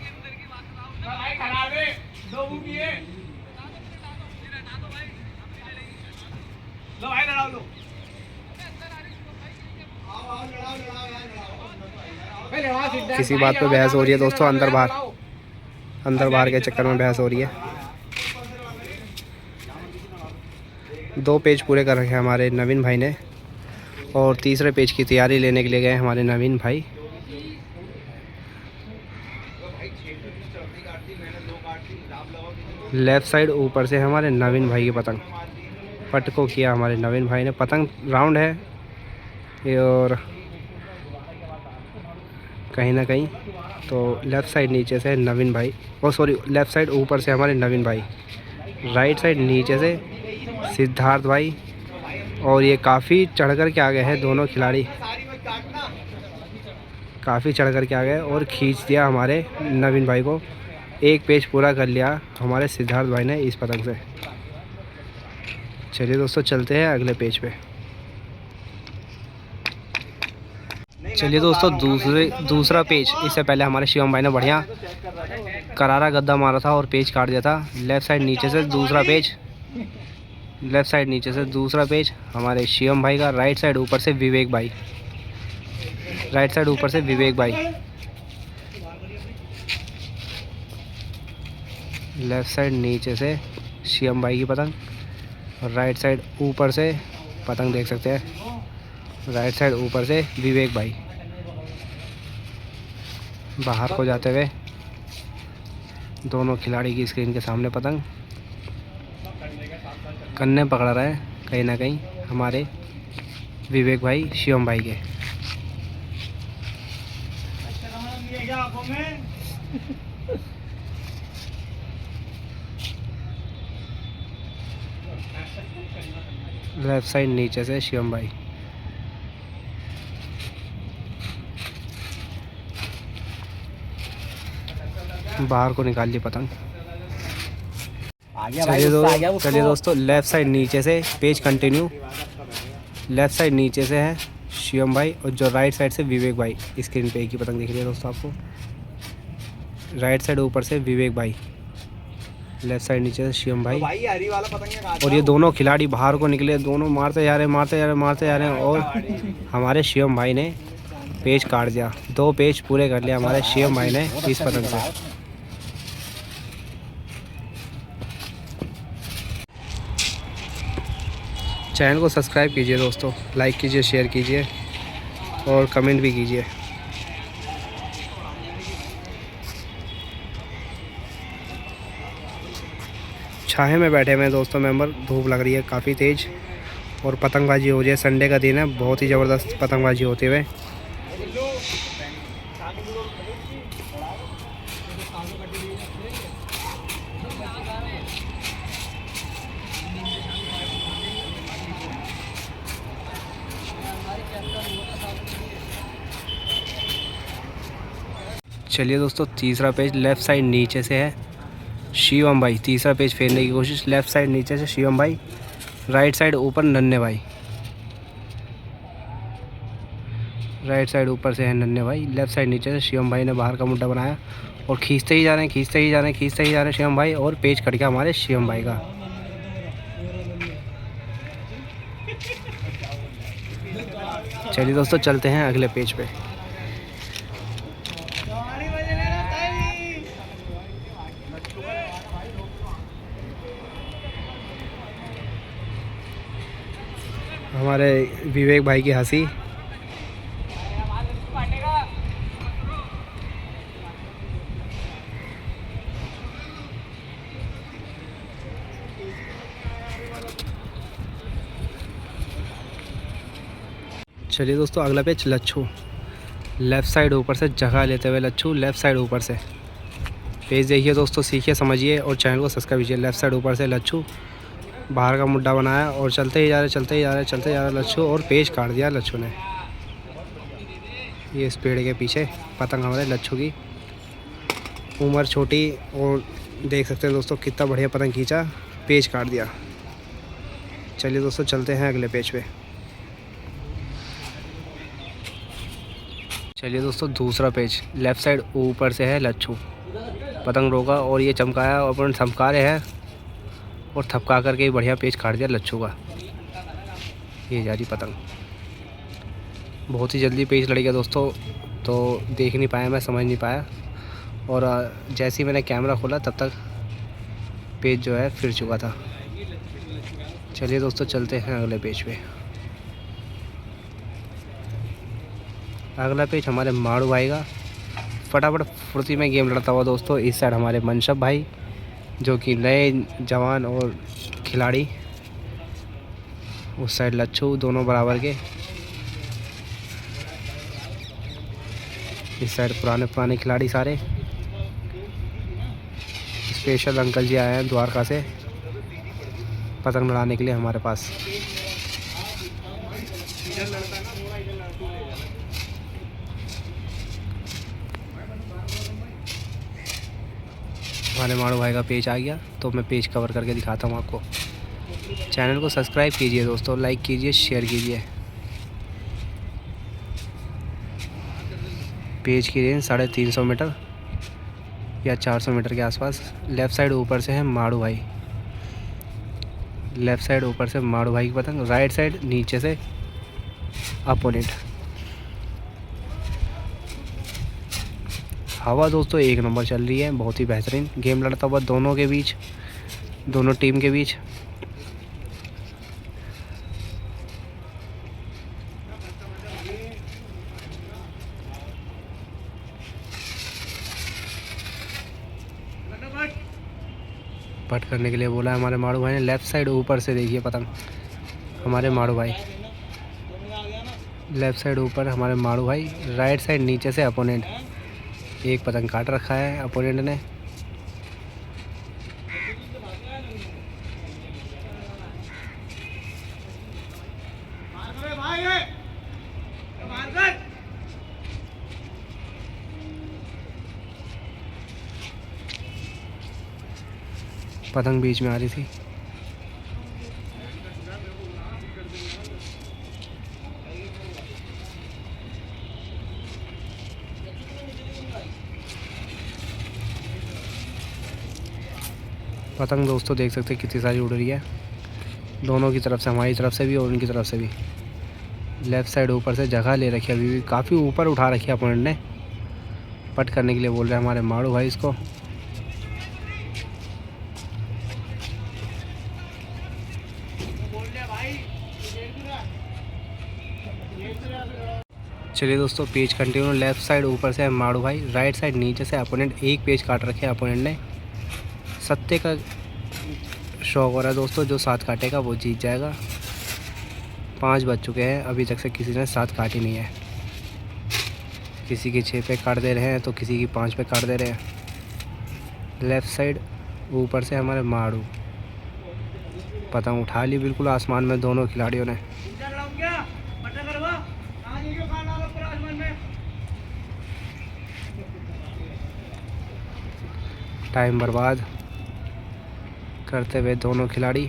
किसी बात पे बहस हो रही है दोस्तों, अंदर बाहर के चक्कर में बहस हो रही है। 2 पेज पूरे कर रखे हैं हमारे नवीन भाई ने, और तीसरे पेज की तैयारी लेने के लिए गए हमारे नवीन भाई। लेफ़्ट साइड ऊपर से हमारे नवीन भाई की पतंग पट को किया हमारे नवीन भाई ने। पतंग राउंड है और कहीं ना कहीं तो लेफ़्ट साइड नीचे से नवीन भाई, लेफ़्ट साइड ऊपर से हमारे नवीन भाई, राइट साइड नीचे से सिद्धार्थ भाई। और ये काफ़ी चढ़ कर के आ गए हैं दोनों खिलाड़ी, काफ़ी चढ़ कर के आ गए और खींच दिया हमारे नवीन भाई को। 1 पेज पूरा कर लिया हमारे सिद्धार्थ भाई ने इस पतंग से। चलिए दोस्तों चलते हैं अगले पेज पे। चलिए दोस्तों दूसरा पेज, इससे पहले हमारे शिवम भाई ने बढ़िया करारा गद्दा मारा था और पेज काट दिया था। लेफ़्ट साइड नीचे से दूसरा पेज हमारे शिवम भाई का। राइट साइड ऊपर से विवेक भाई, लेफ़्ट साइड नीचे से शिवम भाई की पतंग, और राइट साइड ऊपर से पतंग देख सकते हैं, राइट साइड ऊपर से विवेक भाई। बाहर को जाते हुए दोनों खिलाड़ी की स्क्रीन के सामने पतंग कन्ने पकड़ा रहे हैं कहीं ना कहीं हमारे विवेक भाई शिवम भाई के। लेफ़्ट साइड नीचे से शिवम भाई। बाहर को निकाल ली पतंग। चलिए दोस्तों लेफ़्ट साइड नीचे से पेज कंटिन्यू। लेफ़्ट साइड नीचे से है शिवम भाई, और जो राइट साइड से विवेक भाई। स्क्रीन पे एक ही पतंग दिख रही है दोस्तों आपको। राइट साइड ऊपर से विवेक भाई, लेफ़्ट साइड नीचे से शिवम भाई। और ये दोनों खिलाड़ी बाहर को निकले, दोनों मारते जा रहे हैं और हमारे शिवम भाई ने पेज काट दिया। 2 पेज पूरे कर लिया हमारे शिवम भाई ने इस पतंग से। चैनल को सब्सक्राइब कीजिए दोस्तों, लाइक कीजिए, शेयर कीजिए और कमेंट भी कीजिए। छाहे में बैठे हुए हैं दोस्तों मेंबर, धूप लग रही है काफ़ी तेज़ और पतंगबाजी हो रही है। संडे का दिन है, बहुत ही ज़बरदस्त पतंगबाजी होते हुए। चलिए दोस्तों तीसरा पेज लेफ़्ट साइड नीचे से है शिवम भाई। तीसरा पेज फेरने की कोशिश। लेफ़्ट साइड नीचे से शिवम भाई, राइट साइड ऊपर नन्हे भाई। राइट साइड ऊपर से है नन्हे भाई, लेफ़्ट साइड नीचे से शिवम भाई ने बाहर का मुद्दा बनाया और खींचते ही जा रहे हैं शिवम भाई, और पेज कट गया हमारे शिवम भाई का। चलिए दोस्तों चलते हैं अगले पेज पे। हमारे विवेक भाई की हंसी। चलिए दोस्तों अगला पेच लच्छू, लेफ़्ट साइड ऊपर से जगह लेते हुए लच्छू, लेफ़्ट साइड ऊपर से। पेज देखिए दोस्तों, सीखिए समझिए और चैनल को सब्सक्राइब कीजिए। लेफ़्ट साइड ऊपर से लच्छू, बाहर का मुड्ढा बनाया और चलते ही जा रहे, चलते ही जा रहे, चलते जा रहे लच्छू, और पेज काट दिया लच्छू ने। ये इस पेड़ के पीछे पतंग हमारे लच्छू की, उम्र छोटी, और देख सकते हैं दोस्तों कितना बढ़िया पतंग खींचा, पेज काट दिया। चलिए दोस्तों चलते हैं अगले पेज पे। चलिए दोस्तों दूसरा पेज, लेफ़्ट साइड ऊपर से है लच्छू, पतंग रोका और ये चमकाया और अपन थमका रहे हैं और थपका करके ही बढ़िया पेज काट दिया लच्छू का। ये जा रही पतंग, बहुत ही जल्दी पेज लड़ गया दोस्तों, तो देख नहीं पाया मैं, समझ नहीं पाया, और जैसे ही मैंने कैमरा खोला तब तक पेज जो है फिर चुका था। चलिए दोस्तों चलते हैं अगले पेज पे। अगला पेज हमारे माड़ू भाई का, फटाफट फुर्ती में गेम लड़ता हुआ दोस्तों। इस साइड हमारे मनशब भाई जो कि नए जवान और खिलाड़ी, उस साइड लच्छू, दोनों बराबर के। इस साइड पुराने खिलाड़ी सारे। स्पेशल अंकल जी आए हैं द्वारका से पतंग लड़ाने के लिए हमारे पास। हमारे माड़ू भाई का पेज आ गया, तो मैं पेज कवर करके दिखाता हूँ आपको। चैनल को सब्सक्राइब कीजिए दोस्तों, लाइक कीजिए, शेयर कीजिए। पेज की रेंज 350 मीटर या 400 मीटर के आसपास। लेफ़्ट साइड ऊपर से है माड़ू भाई, लेफ़्ट साइड ऊपर से माड़ू भाई की पतंग, राइट साइड नीचे से अपोनेंट। हवा दोस्तों एक नंबर चल रही है, बहुत ही बेहतरीन गेम लड़ता हुआ दोनों के बीच, दोनों टीम के बीच। पट करने के लिए बोला है हमारे माड़ू भाई ने। लेफ़्ट साइड ऊपर से देखिए पतंग हमारे माड़ू भाई, लेफ़्ट साइड ऊपर हमारे माड़ू भाई, राइट साइड नीचे से अपोनेंट। एक पतंग काट रखा है अपोनेंट ने। पतंग बीच में आ रही थी। पतंग दोस्तों देख सकते हैं कितनी सारी उड़ रही है, दोनों की तरफ से, हमारी तरफ से भी और उनकी तरफ से भी। लेफ़्ट साइड ऊपर से जगह ले रखी है, अभी भी काफ़ी ऊपर उठा रखी है अपोनेंट ने। पट करने के लिए बोल रहे हैं हमारे माड़ू भाई इसको। चलिए दोस्तों पेज कंटिन्यू। लेफ़्ट साइड ऊपर से है माड़ू भाई, राइट साइड नीचे से अपोनेंट। एक पेज काट रखे हैं अपोनेंट ने। सत्ते का शौक हो रहा है दोस्तों, जो 7 काटेगा वो जीत जाएगा। 5 बज चुके हैं, अभी तक से किसी ने 7 काटी नहीं है। किसी की 6 पे काट दे रहे हैं तो किसी की 5 पे काट दे रहे हैं। लेफ़्ट साइड ऊपर से हमारे माड़ू, पतंग उठा ली बिल्कुल आसमान में दोनों खिलाड़ियों ने। टाइम बर्बाद करते हुए दोनों खिलाड़ी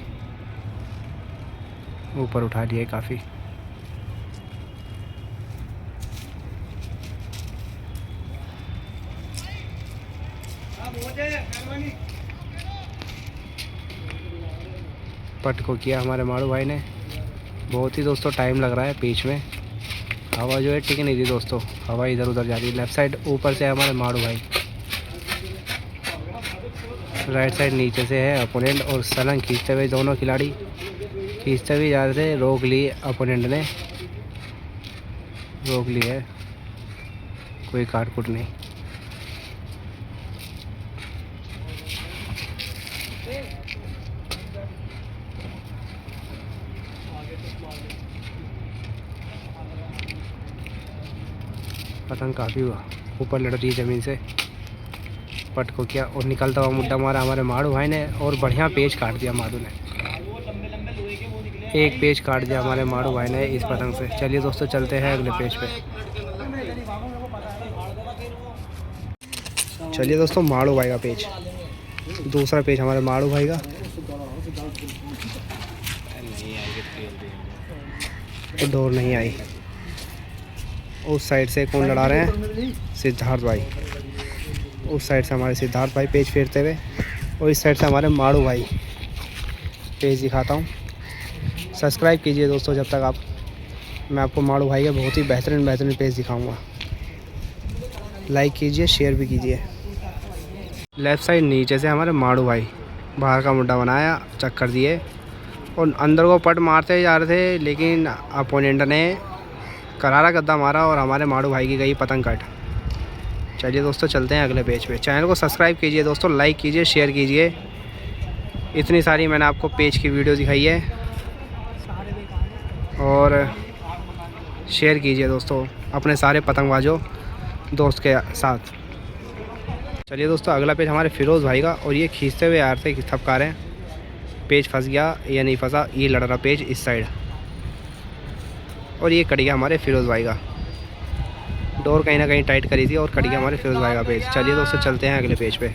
ऊपर उठा लिए काफ़ी। पट को किया हमारे माड़ू भाई ने। बहुत ही दोस्तों टाइम लग रहा है पेच में, हवा जो है टिक नहीं रही दोस्तों, हवा इधर उधर जा रही है। लेफ़्ट साइड ऊपर से है हमारे माड़ू भाई, राइट साइड नीचे से है अपोनेंट, और सलंग खींचते हुए दोनों खिलाड़ी खींचते हुए जा रहे थे। रोक ली अपोनेंट ने, रोक ली है, कोई काट कुट नहीं। पतंग काफ़ी ऊपर लड़ रही है ज़मीन से। पट को किया और निकलता हुआ मुड्डा मारा हमारे माड़ू भाई ने और बढ़िया पेच काट दिया माड़ू ने। एक पेच काट दिया हमारे माड़ू भाई ने इस पतंग से। चलिए दोस्तों चलते हैं अगले पेच पे। चलिए दोस्तों माड़ू भाई का पेच, दूसरा पेच हमारे माड़ू भाई का। तो डोर नहीं आई। उस साइड से कौन लड़ा रहे हैं? सिद्धार्थ भाई। उस साइड से हमारे सिद्धार्थ भाई पेच फेरते हुए और इस साइड से हमारे माड़ू भाई। पेच दिखाता हूँ, सब्सक्राइब कीजिए दोस्तों जब तक आप। मैं आपको माड़ू भाई के बहुत ही बेहतरीन पेज दिखाऊंगा। लाइक कीजिए, शेयर भी कीजिए। लेफ़्ट साइड नीचे से हमारे माड़ू भाई बाहर का मुड्डा बनाया, चक्कर दिए और अंदर को पट मारते जा रहे थे, लेकिन अपोनेंट ने करारा गद्दा मारा और हमारे माड़ू भाई की गई पतंग कट। चलिए दोस्तों चलते हैं अगले पेज पे। चैनल को सब्सक्राइब कीजिए दोस्तों, लाइक कीजिए, शेयर कीजिए। इतनी सारी मैंने आपको पेज की वीडियो दिखाई है और शेयर कीजिए दोस्तों अपने सारे पतंगबाजों दोस्त के साथ। चलिए दोस्तों अगला पेज हमारे फिरोज़ भाई का और ये खींचते हुए आ रहे थे थपका रहे हैं। पेज फंस गया या नहीं फंसा, ये लड़ रहा पेज इस साइड और ये कट गया हमारे फिरोज़ भाई का। डोर कहीं ना कहीं टाइट करी थी और कट गया हमारे फिरोज़ भाई का पेज। चलिए दोस्तों चलते हैं अगले पेज पे।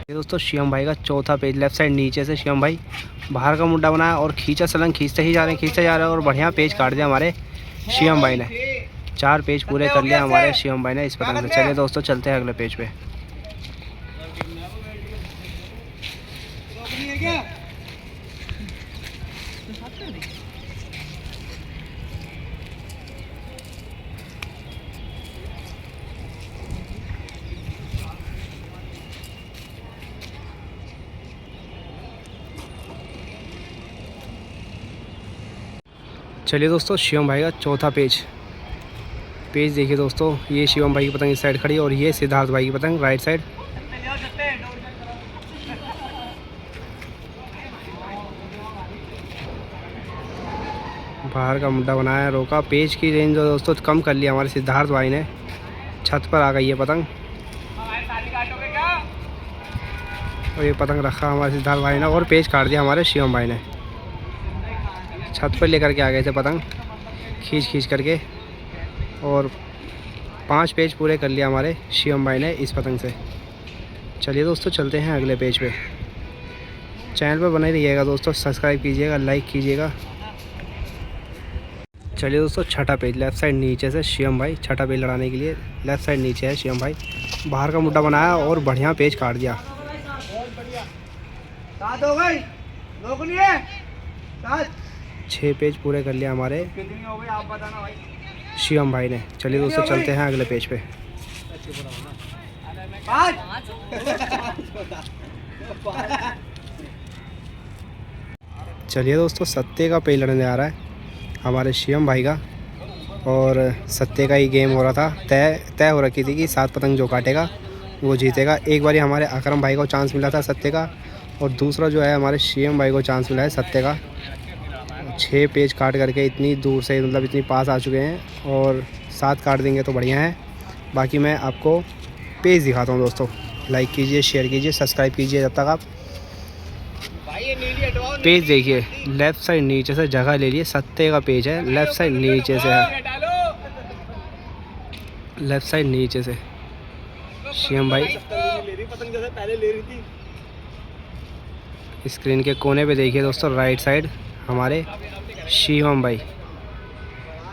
ये दोस्तों शिवम भाई का चौथा पेज। लेफ्ट साइड नीचे से शिवम भाई बाहर का मुड्डा बनाया और खींचा सलंग खींचते ही जा रहे हैं और बढ़िया पेज काट दिया हमारे शिवम भाई ने। 4 पेज पूरे कर लिया हमारे शिवम भाई ने इस पतंग से। चलिए दोस्तों चलते हैं अगले पेज पे। चलिए दोस्तों शिवम भाई का चौथा पेज देखिए दोस्तों। ये शिवम भाई की पतंग इस साइड खड़ी है और ये सिद्धार्थ भाई की पतंग राइट साइड। बाहर का मुड्डा बनाया, रोका। पेज की रेंज जो दोस्तों कम कर लिया हमारे सिद्धार्थ भाई ने। छत पर आ गई है पतंग और ये पतंग रखा हमारे सिद्धार्थ भाई ने और पेज काट दिया हमारे शिवम भाई ने। छत पर लेकर के आ गए थे पतंग खींच करके और 5 पेज पूरे कर लिया हमारे शिवम भाई ने इस पतंग से। चलिए दोस्तों चलते हैं अगले पेज पे। चैनल पर बने रहिएगा दोस्तों, सब्सक्राइब कीजिएगा, लाइक कीजिएगा। चलिए दोस्तों छठा पेज। लेफ़्ट साइड नीचे से शिवम भाई छठा पेज लड़ाने के लिए लेफ़्ट साइड नीचे है शिवम भाई। बाहर का मुड्डा बनाया और बढ़िया पेज काट दिया। 6 पेज पूरे कर लिया हमारे कितनी हो गई आप बताना भाई शिवम भाई ने। चलिए दोस्तों चलते हैं अगले पेज पे। चलिए दोस्तों सत्ते का पेज लड़ने आ रहा है हमारे शिवम भाई का और सत्ते का ही गेम हो रहा था। तय हो रखी थी कि 7 पतंग जो काटेगा वो जीतेगा। एक बारी हमारे अकरम भाई को चांस मिला था सत्ते का और दूसरा जो है हमारे शिवम भाई को चांस मिला है सत्ते का। 6 पेज काट करके इतनी दूर से मतलब इतनी पास आ चुके हैं और 7 काट देंगे तो बढ़िया है। बाकी मैं आपको पेज दिखाता हूँ दोस्तों। लाइक कीजिए, शेयर कीजिए, सब्सक्राइब कीजिए जब तक आप। पेज देखिए लेफ़्ट साइड नीचे से जगह ले लिए। सत्ते का पेज है, लेफ़्ट साइड नीचे से है। लेफ़्ट साइड नीचे से शिवम भाई स्क्रीन के कोने पे देखिए दोस्तों। राइट साइड हमारे शिवम भाई,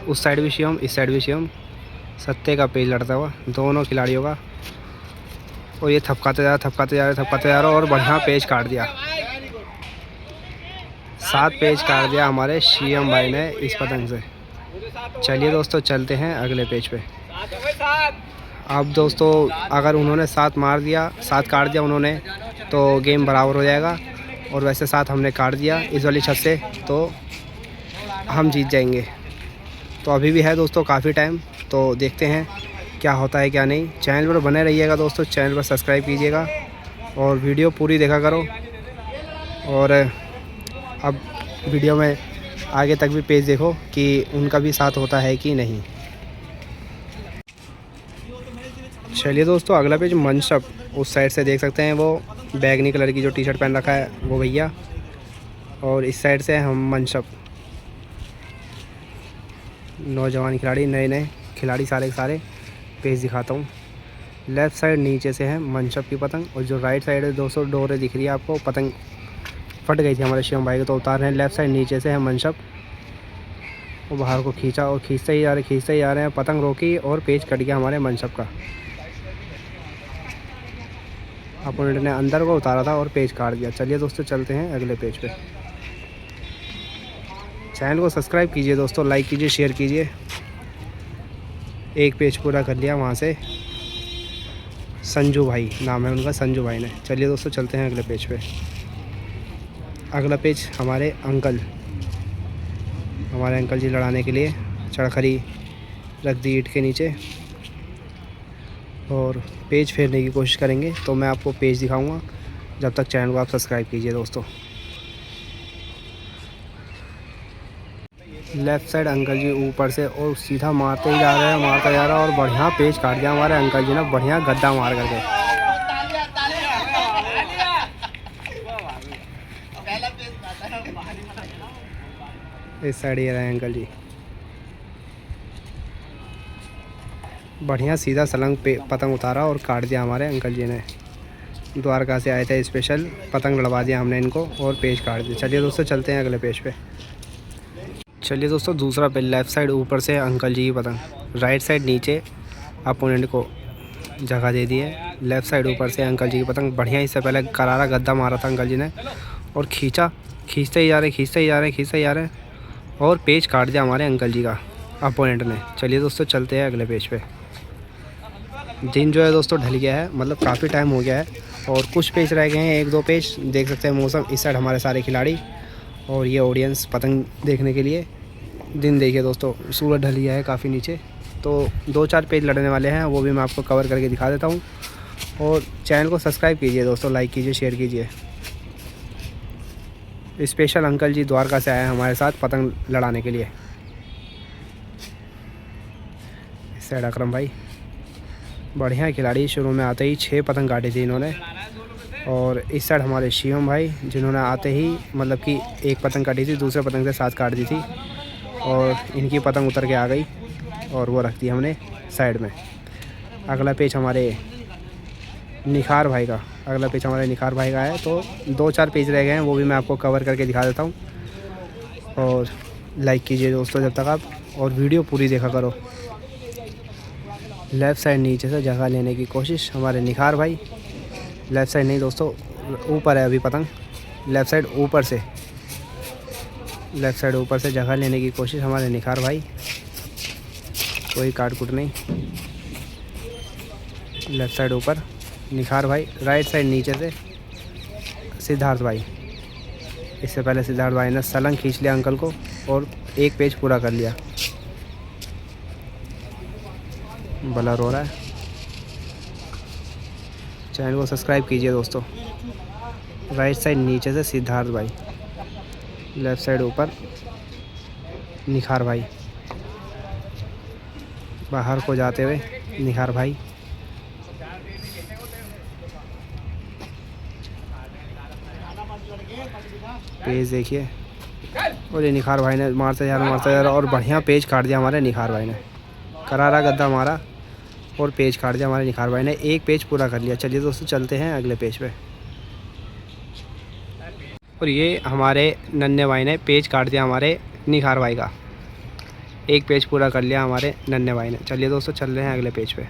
उस साइड भी शिवम, इस साइड भी शिवम। सत्ते का पेज लड़ता हुआ दोनों खिलाड़ियों का और ये थपकाते जा रहे और बढ़िया पेज काट दिया। 7 पेज काट दिया हमारे शिवम भाई ने इस पतंग से। चलिए दोस्तों चलते हैं अगले पेज पे। अब दोस्तों अगर उन्होंने 7 काट दिया उन्होंने तो गेम बराबर हो जाएगा और वैसे 7 हमने काट दिया इस वाली छत से तो हम जीत जाएंगे। तो अभी भी है दोस्तों काफ़ी टाइम, तो देखते हैं क्या होता है क्या नहीं। चैनल पर बने रहिएगा दोस्तों, चैनल पर सब्सक्राइब कीजिएगा और वीडियो पूरी देखा करो। और अब वीडियो में आगे तक भी पेज देखो कि उनका भी साथ होता है कि नहीं। चलिए दोस्तों, अगला पेज मनसब, उस साइड से देख सकते हैं वो बैगनी कलर की जो टी शर्ट पहन रखा है वो भैया, और इस साइड से हम मनसब। नौजवान खिलाड़ी, नए नए खिलाड़ी सारे के सारे पेज दिखाता हूँ। लेफ़्ट साइड नीचे से है मनसब की पतंग, और जो राइट साइड है दोस्तों डोरे दिख रही है आपको, पतंग फट गई थी हमारे शिवम भाई को तो उतार रहे हैं। लेफ़्ट साइड नीचे से है मनसब, वो बाहर को खींचा और खींचते ही जा रहे हैं, पतंग रोकी और पेज कट गया हमारे मनसब का। अपोनेंट ने अंदर को उतारा था और पेज काट दिया। चलिए दोस्तों चलते हैं अगले पेज पे। चैनल को सब्सक्राइब कीजिए दोस्तों, लाइक कीजिए, शेयर कीजिए। एक पेज पूरा कर लिया वहाँ से। संजू भाई नाम है उनका, संजू भाई ने। चलिए दोस्तों चलते हैं अगले पेज पे। अगला पेज हमारे अंकल जी लड़ाने के लिए चरखरी रख दी ईंट के नीचे और पेज फेरने की कोशिश करेंगे। तो मैं आपको पेज दिखाऊंगा, जब तक चैनल को आप सब्सक्राइब कीजिए दोस्तों। लेफ़्ट साइड अंकल जी ऊपर से और सीधा मारते ही जा रहे हैं, मारता जा रहा है और बढ़िया पेज काट दिया हमारे अंकल जी ने, बढ़िया गद्दा मार करके। इस साइड ये रहे अंकल जी, बढ़िया सीधा सलंग पे पतंग उतारा और काट दिया हमारे अंकल जी ने। द्वारका से आए थे स्पेशल, पतंग लड़वा दिया हमने इनको और पेज काट दिया। चलिए दोस्तों चलते हैं अगले पेज पे। चलिए दोस्तों दूसरा पेज। लेफ़्ट साइड ऊपर से अंकल जी की पतंग, राइट साइड नीचे अपोनेंट को जगह दे दी है। लेफ़्ट साइड ऊपर से अंकल जी की पतंग, बढ़िया इससे पहले करारा गद्दा मारा था अंकल जी ने और खींचते ही जा रहे और पेज काट दिया हमारे अंकल जी का अपोनेंट ने। चलिए दोस्तों चलते हैं अगले पेज पे। दिन जो है दोस्तों ढल गया है, मतलब काफ़ी टाइम हो गया है और कुछ पेज रह गए हैं, 1-2 पेज। देख सकते हैं मौसम, इस साइड हमारे सारे खिलाड़ी और ये ऑडियंस पतंग देखने के लिए। दिन देखिए दोस्तों, सूरज ढल गया है काफ़ी नीचे, तो 2-4 पेज लड़ने वाले हैं, वो भी मैं आपको कवर करके दिखा देता हूँ। और चैनल को सब्सक्राइब कीजिए दोस्तों, लाइक कीजिए, शेयर कीजिए। स्पेशल अंकल जी द्वारका से आए हैं हमारे साथ पतंग लड़ाने के लिए। इस साइड अकरम भाई, बढ़िया खिलाड़ी, शुरू में आते ही 6 पतंग काटी थी इन्होंने। और इस साइड हमारे शिवम भाई, जिन्होंने आते ही मतलब कि 1 पतंग काटी थी, दूसरे पतंग से 7 काट दी थी और इनकी पतंग उतर के आ गई और वो रख दी हमने साइड में। अगला पेज हमारे निखार भाई का है, तो 2-4 पेज रह गए हैं, वो भी मैं आपको कवर करके दिखा देता हूँ। और लाइक कीजिए दोस्तों जब तक आप, और वीडियो पूरी देखा करो। लेफ़्ट साइड नीचे से जगह लेने की कोशिश हमारे निखार भाई। लेफ़्ट साइड नहीं दोस्तों, ऊपर है अभी पतंग। लेफ़्ट साइड ऊपर से जगह लेने की कोशिश हमारे निखार भाई, कोई काट कुट नहीं। लेफ़्ट साइड ऊपर निखार भाई, राइट साइड नीचे से सिद्धार्थ भाई। इससे पहले सिद्धार्थ भाई ने सलंग खींच लिया अंकल को और 1 पेज पूरा कर लिया। ब्लर हो रहा है, चैनल को सब्सक्राइब कीजिए दोस्तों। राइट साइड नीचे से सिद्धार्थ भाई, लेफ़्ट साइड ऊपर निखार भाई, बाहर को जाते हुए निखार भाई। पेज देखिए, और ये निखार भाई ने मारते जा रहा और बढ़िया पेज काट दिया हमारे निखार भाई ने। करारा गद्दा मारा और पेज काट दिया हमारे निखार भाई ने, 1 पेज पूरा कर लिया। चलिए दोस्तों चलते हैं अगले पेज पे। और ये हमारे नन्हे भाई ने पेज काट दिया हमारे निखार भाई का, 1 पेज पूरा कर लिया हमारे नन्हे भाई ने। चलिए दोस्तों चल रहे हैं अगले पेज पे।